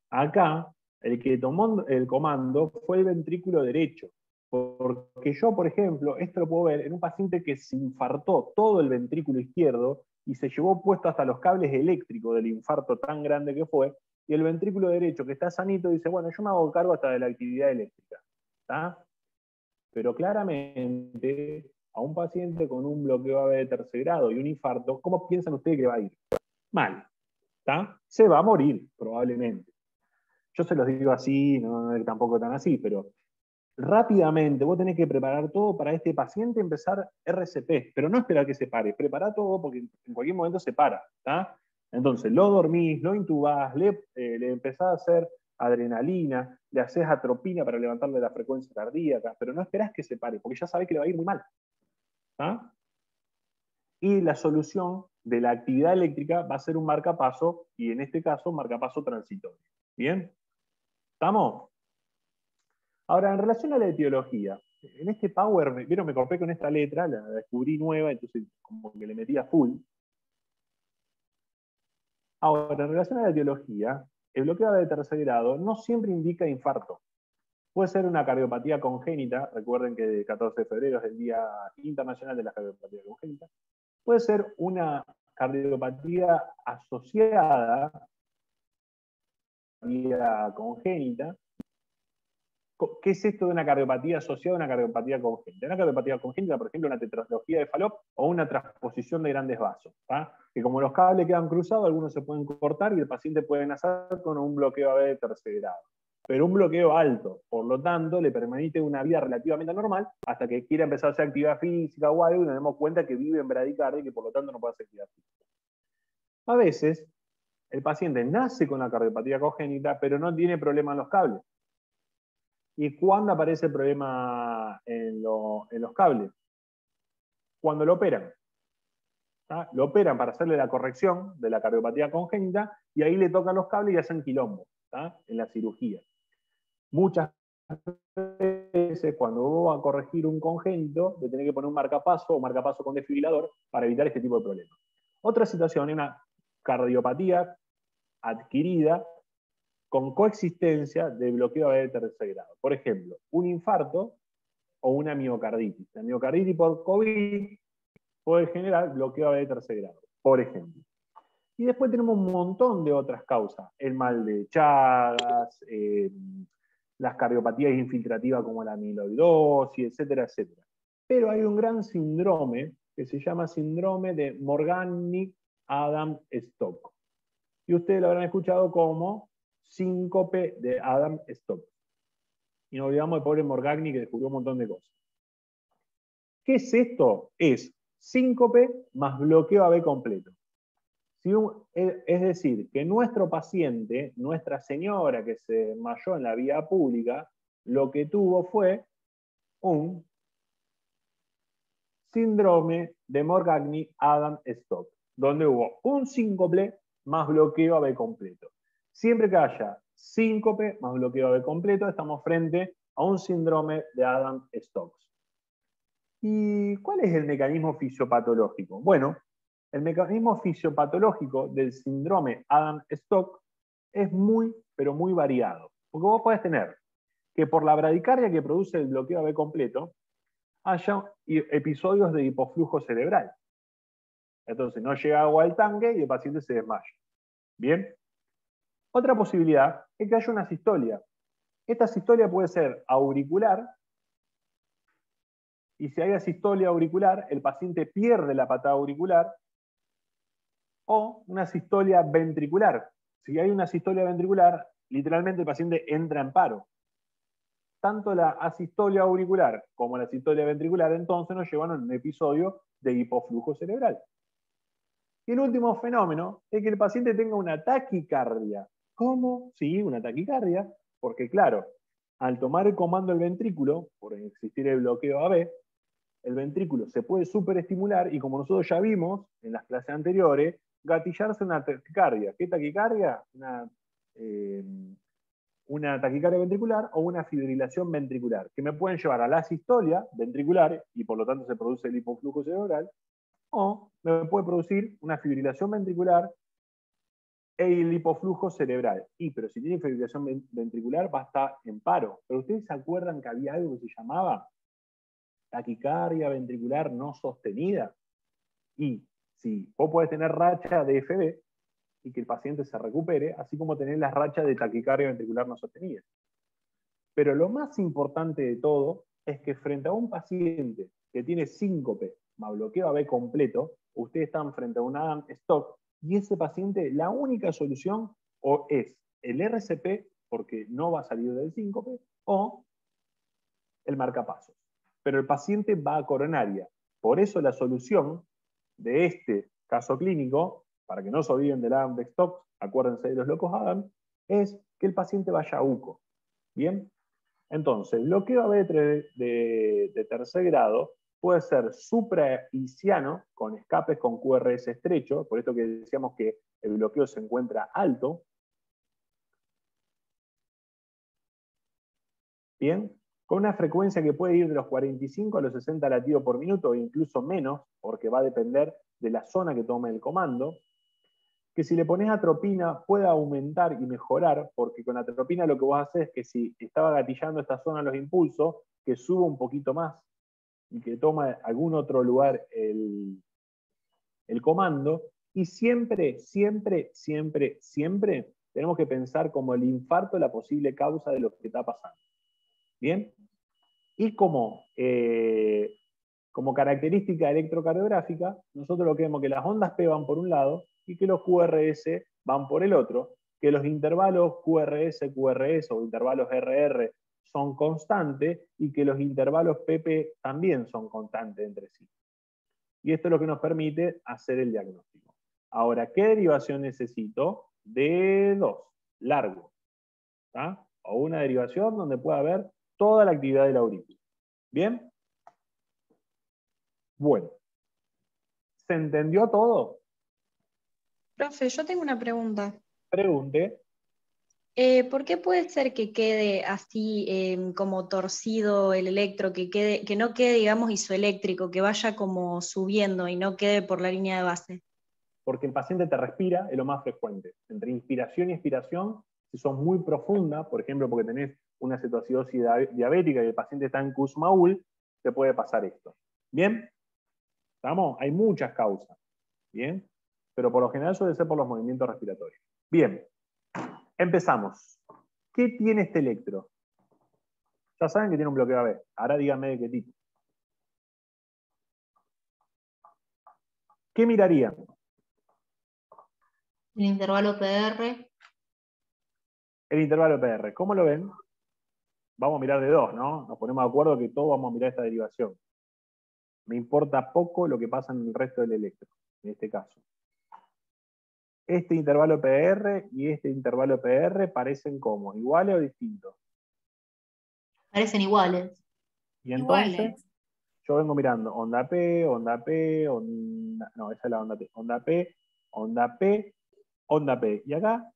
Acá el que tomó el comando fue el ventrículo derecho. Porque yo, por ejemplo, esto lo puedo ver en un paciente que se infartó todo el ventrículo izquierdo y se llevó puesto hasta los cables eléctricos del infarto tan grande que fue, y el ventrículo derecho, que está sanito, dice, bueno, yo me hago cargo hasta de la actividad eléctrica. ¿Está? Pero claramente, a un paciente con un bloqueo AB de tercer grado y un infarto, ¿cómo piensan ustedes que va a ir? Mal. ¿Está? Se va a morir, probablemente. Yo se los digo así, no tampoco tan así, pero rápidamente vos tenés que preparar todo para este paciente, empezar RCP, pero no esperar que se pare, prepará todo porque en cualquier momento se para, ¿tá? Entonces lo dormís, lo intubás, le empezás a hacer adrenalina, le haces atropina para levantarle la frecuencia cardíaca, pero no esperás que se pare, porque ya sabés que le va a ir muy mal, ¿tá? Y la solución de la actividad eléctrica va a ser un marcapaso, y en este caso un marcapaso transitorio. ¿Bien? ¿Estamos? Ahora, en relación a la etiología, en este Power, vieron, me corté con esta letra, la descubrí nueva, entonces como que le metía full. Ahora, en relación a la etiología, el bloqueo de tercer grado no siempre indica infarto. Puede ser una cardiopatía congénita, recuerden que el 14 de febrero es el Día Internacional de la Cardiopatía Congénita. Puede ser una cardiopatía asociada a cardiopatía congénita. ¿Qué es esto de una cardiopatía asociada a una cardiopatía congénita? Una cardiopatía congénita, por ejemplo, una tetralogía de Fallot o una transposición de grandes vasos. ¿tá? Que como los cables quedan cruzados, algunos se pueden cortar y el paciente puede nacer con un bloqueo AB de tercer grado. Pero un bloqueo alto, por lo tanto, le permite una vida relativamente normal hasta que quiera empezar a hacer actividad física o algo y nos demos cuenta que vive en bradicardia y que por lo tanto no puede hacer actividad física. A veces, el paciente nace con la cardiopatía congénita, pero no tiene problema en los cables. ¿Y cuándo aparece el problema en los cables? Cuando lo operan. ¿tá? Lo operan para hacerle la corrección de la cardiopatía congénita y ahí le tocan los cables y hacen quilombo, ¿tá? En la cirugía. Muchas veces cuando vos vas a corregir un congénito, le tenés que poner un marcapaso o marcapaso con desfibrilador para evitar este tipo de problemas. Otra situación es una cardiopatía adquirida con coexistencia de bloqueo AB de tercer grado. Por ejemplo, un infarto o una miocarditis. La miocarditis por COVID puede generar bloqueo AB de tercer grado, por ejemplo. Y después tenemos un montón de otras causas. El mal de Chagas, las cardiopatías infiltrativas como la amiloidosis, etcétera, etcétera. Pero hay un gran síndrome que se llama síndrome de Morgagni-Adam-Stock. Y ustedes lo habrán escuchado como síncope de Adam-Stock. Y no olvidamos del pobre Morgagni que descubrió un montón de cosas. ¿Qué es esto? Es síncope más bloqueo AB completo. Es decir, que nuestro paciente, nuestra señora que se desmayó en la vía pública, lo que tuvo fue un síndrome de Morgagni-Adam-Stock, donde hubo un síncope más bloqueo AB completo. Siempre que haya síncope más bloqueo AB completo, estamos frente a un síndrome de Adam-Stokes. ¿Y cuál es el mecanismo fisiopatológico? Bueno, el mecanismo fisiopatológico del síndrome Adam-Stock es muy, pero muy variado. Porque vos podés tener que por la bradicardia que produce el bloqueo AB completo, haya episodios de hipoflujo cerebral. Entonces no llega agua al tanque y el paciente se desmaya. Bien. Otra posibilidad es que haya una sistolia. Esta sistolia puede ser auricular, y si hay asistolia auricular, el paciente pierde la patada auricular, o una sistolia ventricular. Si hay una sistolia ventricular, literalmente el paciente entra en paro. Tanto la asistolia auricular como la asistolia ventricular entonces nos llevan a un episodio de hipoflujo cerebral. Y el último fenómeno es que el paciente tenga una taquicardia. ¿Cómo? Sí, una taquicardia, porque claro, al tomar el comando del ventrículo, por existir el bloqueo AB, el ventrículo se puede superestimular y como nosotros ya vimos en las clases anteriores, gatillarse una taquicardia. ¿Qué taquicardia? Una taquicardia ventricular o una fibrilación ventricular, que me pueden llevar a la asistolia ventricular y por lo tanto se produce el hipoflujo cerebral, o me puede producir una fibrilación ventricular el hipoflujo cerebral. Pero si tiene fibrilación ventricular va a estar en paro. Pero ustedes se acuerdan que había algo que se llamaba taquicardia ventricular no sostenida. Y si vos podés tener racha de FB y que el paciente se recupere, así como tener las rachas de taquicardia ventricular no sostenida. Pero lo más importante de todo es que frente a un paciente que tiene síncope más bloqueo AB completo, ustedes están frente a un Adam Stock, y ese paciente, la única solución o es el RCP, porque no va a salir del síncope, o el marcapasos. Pero el paciente va a coronaria. Por eso la solución de este caso clínico, para que no se olviden del Adam de Stock, acuérdense de los locos Adam, es que el paciente vaya a UCO. ¿Bien? Entonces, el bloqueo AB de tercer grado puede ser supraisiano, con escapes con QRS estrecho, por esto que decíamos que el bloqueo se encuentra alto. Bien, con una frecuencia que puede ir de los 45 a los 60 latidos por minuto, e incluso menos, porque va a depender de la zona que tome el comando. Que si le pones atropina puede aumentar y mejorar, porque con atropina lo que vos haces es que si estaba gatillando esta zona los impulsos, que suba un poquito más y que toma algún otro lugar el comando. Y siempre, siempre, siempre, siempre tenemos que pensar como el infarto la posible causa de lo que está pasando. ¿Bien? Y como característica electrocardiográfica, nosotros lo que vemos que las ondas P van por un lado y que los QRS van por el otro, que los intervalos QRS o intervalos RR son constantes y que los intervalos PP también son constantes entre sí. Y esto es lo que nos permite hacer el diagnóstico. Ahora, ¿qué derivación necesito? D2, largo. ¿Tá? O una derivación donde pueda haber toda la actividad de la aurícula. ¿Bien? Bueno. ¿Se entendió todo? Profe, yo tengo una pregunta. Pregunte. ¿Por qué puede ser que quede así como torcido el electro, que no quede, digamos, isoeléctrico, que vaya como subiendo y no quede por la línea de base? Porque el paciente te respira, es lo más frecuente. Entre inspiración y expiración, si son muy profundas, por ejemplo, porque tenés una cetoacidosis diabética y el paciente está en Kussmaul, te puede pasar esto. ¿Bien? ¿Estamos? Hay muchas causas. ¿Bien? Pero por lo general suele ser por los movimientos respiratorios. Bien. Empezamos. ¿Qué tiene este electro? Ya saben que tiene un bloqueo AB. Ahora díganme de qué tipo. ¿Qué mirarían? El intervalo PR. El intervalo PR. ¿Cómo lo ven? Vamos a mirar de dos, ¿no? Nos ponemos de acuerdo que todos vamos a mirar esta derivación. Me importa poco lo que pasa en el resto del electro, en este caso. Este intervalo PR y este intervalo PR parecen como, ¿iguales o distintos? Parecen iguales. Y entonces, Iguales. yo vengo mirando onda P, onda P, onda... No, esa es la onda P. Onda P, onda P, onda P. Y acá,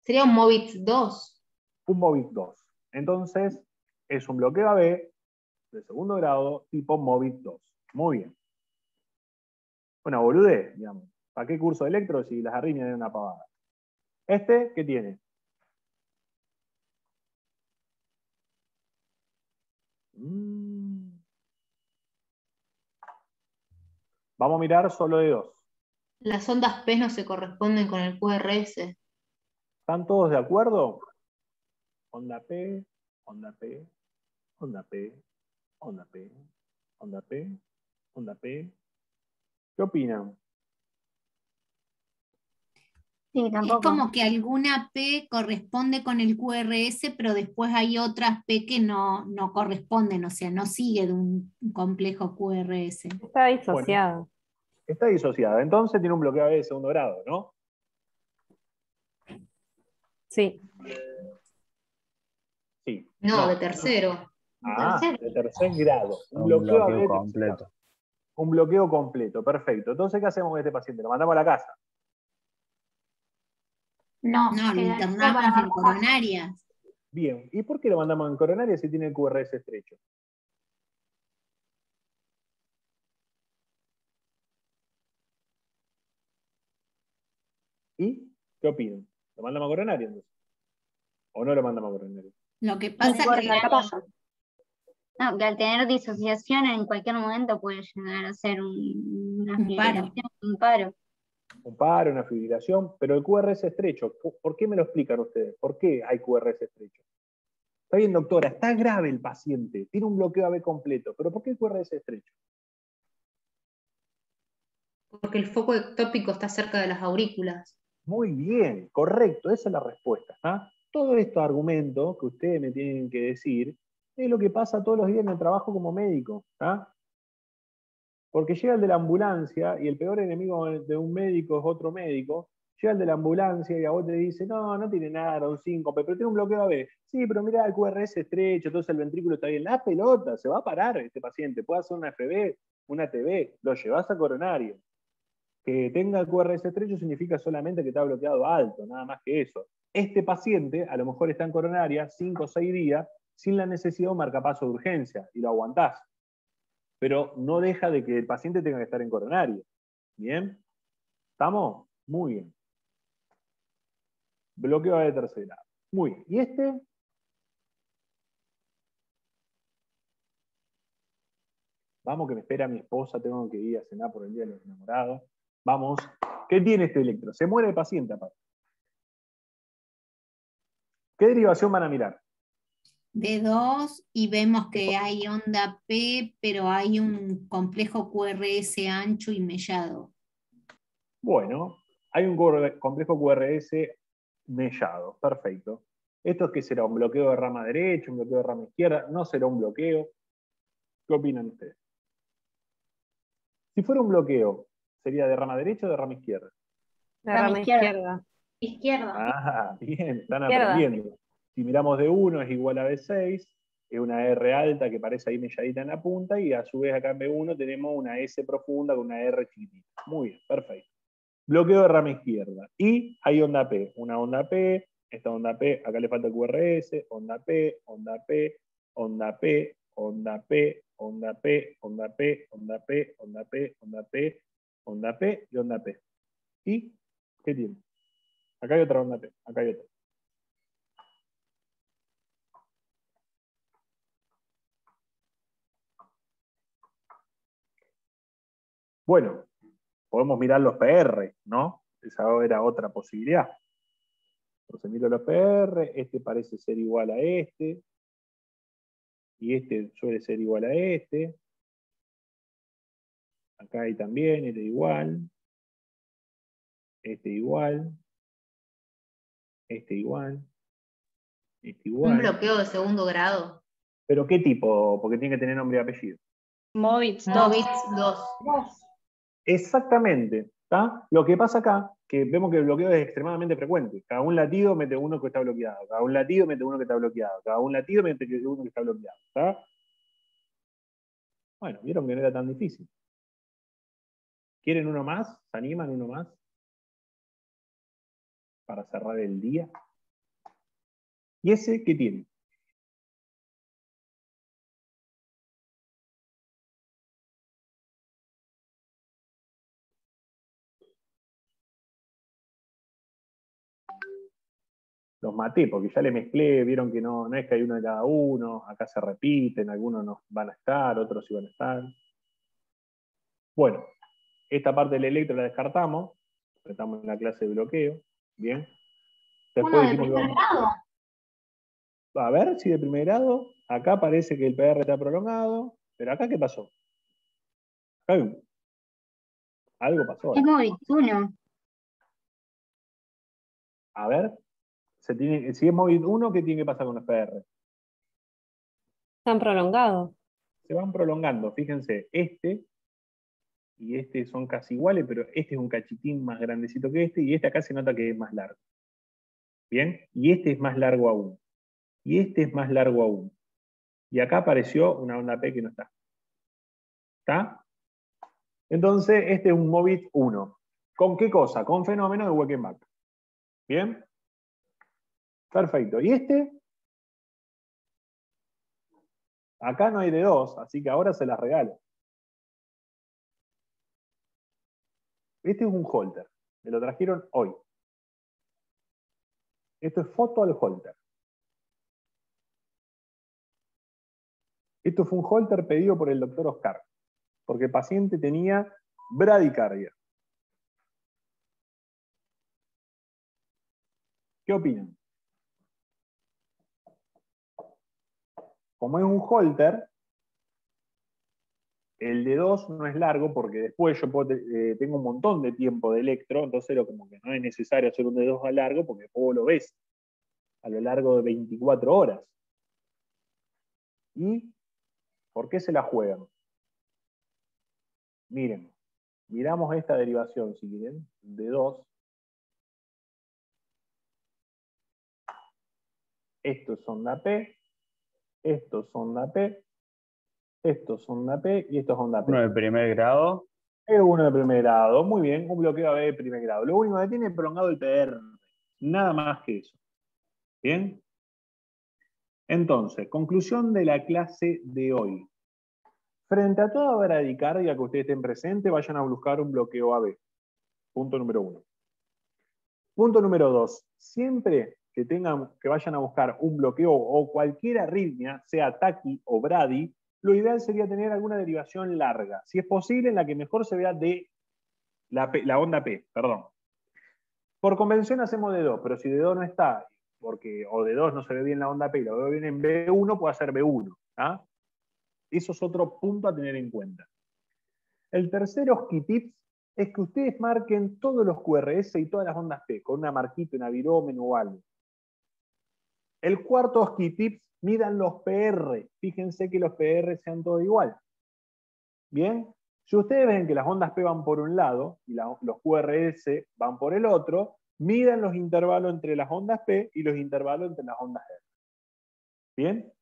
Sería un Movitz 2. un Movitz 2. Entonces, es un bloqueo AB de segundo grado tipo Movitz 2. Muy bien. Una boludez, digamos. ¿Para qué curso de electro si las arritmias eran una pavada? ¿Este qué tiene? Vamos a mirar solo de dos. Las ondas P no se corresponden con el QRS. ¿Están todos de acuerdo? Onda P, onda P, onda P, onda P, onda P, onda P. ¿Qué opinan? Sí, Es tampoco. como que alguna P corresponde con el QRS, pero después hay otras P que no corresponden, o sea, no sigue de un complejo QRS. Está disociado. Bueno, está disociada. Entonces tiene un bloqueo AB de segundo grado, ¿no? Sí. Sí. No, de tercero. Ah, Tercero. de tercer grado. Un Un bloqueo AB bloqueo de completo. tercer grado. Un bloqueo completo, perfecto. Entonces, ¿qué hacemos con este paciente? Lo mandamos a la casa. No, No, lo después internamos para en marcar. coronarias. Bien. ¿Y por qué lo mandamos en coronaria si tiene el QRS estrecho? ¿Y? ¿Qué opinan? ¿Lo mandamos a coronario entonces? ¿O no lo mandamos a coronario? Lo que No pasa importa, que ¿qué pasa? No, que al tener disociación en cualquier momento puede llegar a ser una Un paro. fibrilación, un paro. Un paro, una fibrilación, pero el QRS estrecho, ¿por qué me lo explican ustedes? ¿Por qué hay QRS estrecho? Está bien, doctora, está grave el paciente, tiene un bloqueo AB completo, pero ¿por qué el QRS estrecho? Porque el foco ectópico está cerca de las aurículas. Muy bien, correcto, esa es la respuesta. ¿Ah? Todo estos argumentos que ustedes me tienen que decir es lo que pasa todos los días en el trabajo como médico. ¿Ah? Porque llega el de la ambulancia y el peor enemigo de un médico es otro médico. Llega el de la ambulancia y a vos te dice, no, no tiene nada, un síncope, pero tiene un bloqueo AB. Sí, pero mira, el QRS estrecho, entonces el ventrículo está bien. La pelota, se va a parar este paciente. Puede hacer una FB, una TB, lo llevas a coronario. Que tenga el QRS estrecho significa solamente que está bloqueado alto, nada más que eso. Este paciente a lo mejor está en coronaria 5 o 6 días sin la necesidad de un marcapaso de urgencia y lo aguantás. Pero no deja de que el paciente tenga que estar en coronario. ¿Bien? ¿Estamos? Muy bien. Bloqueo de tercera. Muy bien. ¿Y este? Vamos, que me espera mi esposa, tengo que ir a cenar por el Día de los Enamorados. Vamos. ¿Qué tiene este electro? Se muere el paciente aparte. ¿Qué derivación van a mirar? de 2 y vemos que hay onda P, pero hay un complejo QRS ancho y mellado. Bueno, hay un complejo QRS mellado, perfecto. ¿Esto qué será? ¿Un bloqueo de rama derecha, un bloqueo de rama izquierda? ¿No será un bloqueo? ¿Qué opinan ustedes? Si fuera un bloqueo, ¿sería de rama derecha o de rama izquierda? La Rama rama izquierda. izquierda. Izquierda. Ah, bien, están Izquierda. aprendiendo. Si miramos de 1 es igual a B6, es una R alta que parece ahí melladita en la punta, y a su vez acá en B1 tenemos una S profunda con una R chiquitita. Muy bien, perfecto. Bloqueo de rama izquierda. Y hay onda P. Una onda P, esta onda P, acá le falta QRS, onda P, onda P, onda P, onda P, onda P, onda P, onda P, onda P, onda P, onda P y onda P. ¿Y qué tiene? Acá hay otra onda P, acá hay otra. Bueno, podemos mirar los PR, ¿no? Esa era otra posibilidad. Entonces miro los PR, este parece ser igual a este, y este suele ser igual a este. Acá hay también, este igual, este igual, este igual, este Un igual. bloqueo de segundo grado. ¿Pero qué tipo? Porque tiene que tener nombre y apellido. Movitz 2. Movitz 2. Exactamente. ¿Tá? Lo que pasa acá, que vemos que el bloqueo es extremadamente frecuente. Cada un latido mete uno que está bloqueado. Cada un latido mete uno que está bloqueado. Cada un latido mete uno que está bloqueado. ¿Tá? Bueno, vieron que no era tan difícil. ¿Quieren uno más? ¿Se animan uno más? Para cerrar el día. ¿Y ese qué tiene? Los maté porque ya le mezclé, vieron que no es que hay uno de cada uno, acá se repiten, algunos no van a estar, otros sí van a estar. Bueno, esta parte del electro la descartamos, estamos en la clase de bloqueo, bien. Después Uno de dijimos que primer grado. a ver si de primer grado, acá parece que el PR está prolongado, pero acá ¿qué pasó? Acá algo pasó. Es Movitz 1. A ver, si es móvil 1, ¿qué tiene que pasar con los PR? Están prolongados. Se van prolongando, fíjense, este y este son casi iguales, pero este es un cachitín más grandecito que este, y este acá se nota que es más largo. ¿Bien? Y este es más largo aún. Y este es más largo aún. Y acá apareció una onda P que no está. ¿Está? Entonces, este es un Movitz 1. ¿Con qué cosa? Con fenómeno de Weckenbach. ¿Bien? Perfecto. ¿Y este? Acá no hay de 2, así que ahora se las regalo. Este es un Holter. Me lo trajeron hoy. Esto es foto al holter. Esto fue un holter pedido por el doctor Oscar, porque el paciente tenía bradicardia. ¿Qué opinan? Como es un holter, el de 2 no es largo porque después yo tengo un montón de tiempo de electro, entonces como que no es necesario hacer un de 2 a largo porque después vos lo ves a lo largo de 24 horas. ¿Y por qué se la juegan? Miren, miramos esta derivación, si quieren, de 2. Esto es onda P, esto es onda P, esto es onda P y esto es onda P. Uno de primer grado. Es uno de primer grado, muy bien, un bloqueo AB de primer grado. Lo único que tiene es prolongado el PR, nada más que eso. ¿Bien? Entonces, conclusión de la clase de hoy. Frente a toda bradicardia que ustedes estén presentes, vayan a buscar un bloqueo AB. Punto número 1. Punto número 2. Siempre que vayan a buscar un bloqueo o cualquier arritmia, sea taqui o bradi, lo ideal sería tener alguna derivación larga. Si es posible, en la que mejor se vea de la onda P, perdón. Por convención hacemos de 2, pero si de 2 no está, o de 2 no se ve bien la onda P y lo veo bien en B1, puede ser B1. ¿Ah? Eso es otro punto a tener en cuenta. El tercer OSCI-tips es que ustedes marquen todos los QRS y todas las ondas P, con una marquita, una virómeno o algo. El cuarto OSCI-tips, midan los PR. Fíjense que los PR sean todos igual. ¿Bien? Si ustedes ven que las ondas P van por un lado y los QRS van por el otro, midan los intervalos entre las ondas P y los intervalos entre las ondas R. ¿Bien?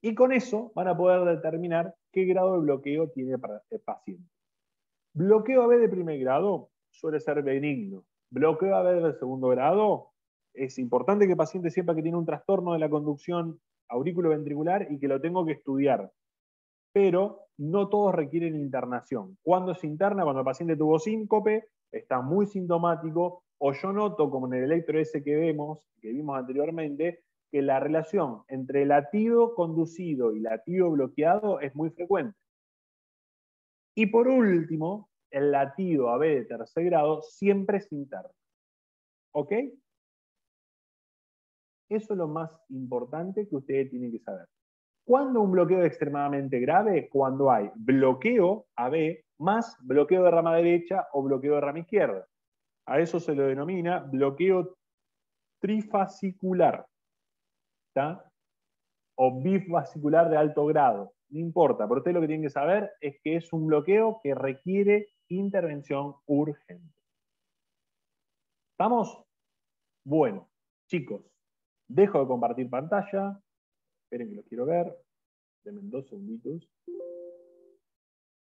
Y con eso van a poder determinar qué grado de bloqueo tiene el paciente. Bloqueo AB de primer grado suele ser benigno. Bloqueo AB de segundo grado, es importante que el paciente sepa que tiene un trastorno de la conducción auriculoventricular y que lo tengo que estudiar. Pero no todos requieren internación. Cuando se interna, cuando el paciente tuvo síncope, está muy sintomático, o yo noto, como en el electro S que vimos anteriormente, que la relación entre latido conducido y latido bloqueado es muy frecuente. Y por último, el latido AB de tercer grado siempre es interno. ¿Ok? Eso es lo más importante que ustedes tienen que saber. ¿Cuándo un bloqueo es extremadamente grave? Cuando hay bloqueo AB más bloqueo de rama derecha o bloqueo de rama izquierda. A eso se lo denomina bloqueo trifascicular. ¿Está? O bifascicular de alto grado. No importa, pero ustedes lo que tienen que saber es que es un bloqueo que requiere intervención urgente. ¿Estamos? Bueno, chicos, dejo de compartir pantalla. Esperen que lo quiero ver. Denme 2 segunditos.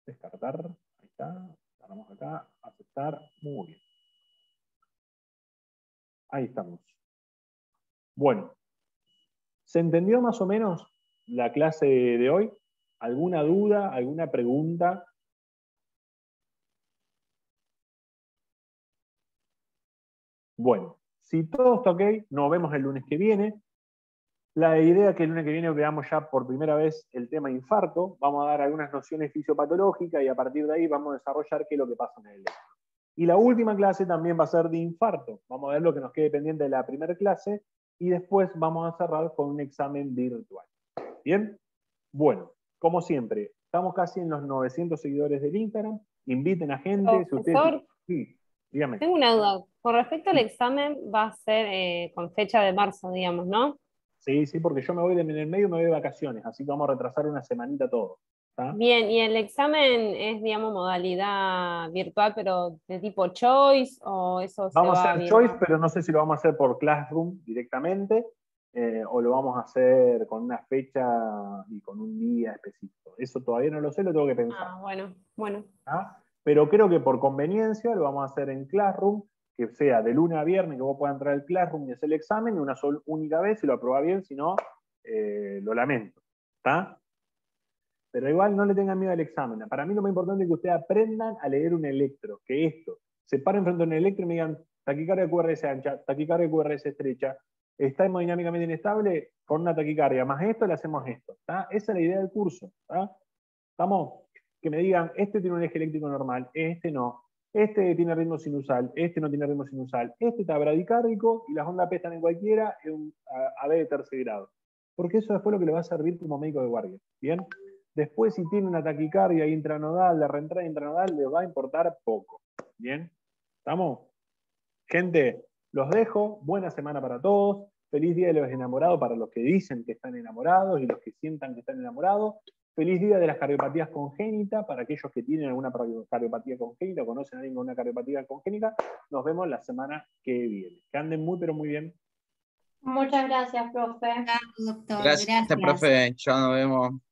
Descartar. Ahí está. Cerramos acá. Aceptar. Muy bien. Ahí estamos. Bueno. ¿Se entendió más o menos la clase de hoy? ¿Alguna duda? ¿Alguna pregunta? Bueno, si todo está ok, nos vemos el lunes que viene. La idea es que el lunes que viene veamos ya por primera vez el tema infarto. Vamos a dar algunas nociones fisiopatológicas y a partir de ahí vamos a desarrollar qué es lo que pasa en el electro. Y la última clase también va a ser de infarto. Vamos a ver lo que nos quede pendiente de la primera clase y después vamos a cerrar con un examen virtual. ¿Bien? Bueno, como siempre, estamos casi en los 900 seguidores del Instagram. Inviten a gente. Si ustedes... Sí, dígame. Tengo una duda. Con respecto al examen, va a ser con fecha de marzo, digamos, ¿no? Sí, sí, porque yo me voy en el medio, me voy de vacaciones, así que vamos a retrasar una semanita todo. ¿Está? Bien, ¿y el examen es, digamos, modalidad virtual, pero de tipo choice o eso se Vamos va a hacer bien? choice, pero no sé si lo vamos a hacer por Classroom directamente o lo vamos a hacer con una fecha y con un día específico. Eso todavía no lo sé, lo tengo que pensar. Ah, bueno, bueno. ¿Ah? Pero creo que por conveniencia lo vamos a hacer en Classroom, que sea de lunes a viernes, que vos puedas entrar al Classroom y hacer el examen una sola única vez, si lo aprobás bien, si no, lo lamento. ¿Está? Pero igual no le tengan miedo al examen. Para mí lo más importante es que ustedes aprendan a leer un electro, que esto, se paren frente a un electro y me digan taquicardia QRS ancha, taquicardia QRS estrecha, está hemodinámicamente inestable, con una taquicardia, más esto le hacemos esto. ¿Está? Esa es la idea del curso. ¿Está? ¿Estamos? Que me digan, este tiene un eje eléctrico normal, este no. Este tiene ritmo sinusal, este no tiene ritmo sinusal. Este está bradicárdico y las ondas P están en cualquiera, en un AB de tercer grado. Porque eso después es lo que le va a servir como médico de guardia. ¿Bien? Después, si tiene una taquicardia intranodal, la reentrada intranodal, les va a importar poco. ¿Bien? ¿Estamos? Gente, los dejo. Buena semana para todos. Feliz Día de los Enamorados para los que dicen que están enamorados y los que sientan que están enamorados. Feliz Día de las Cardiopatías Congénitas para aquellos que tienen alguna cardiopatía congénita o conocen a alguien con una cardiopatía congénita. Nos vemos la semana que viene. Que anden muy, pero muy bien. Muchas gracias, profe. Doctor, Gracias, profe. Ya nos vemos.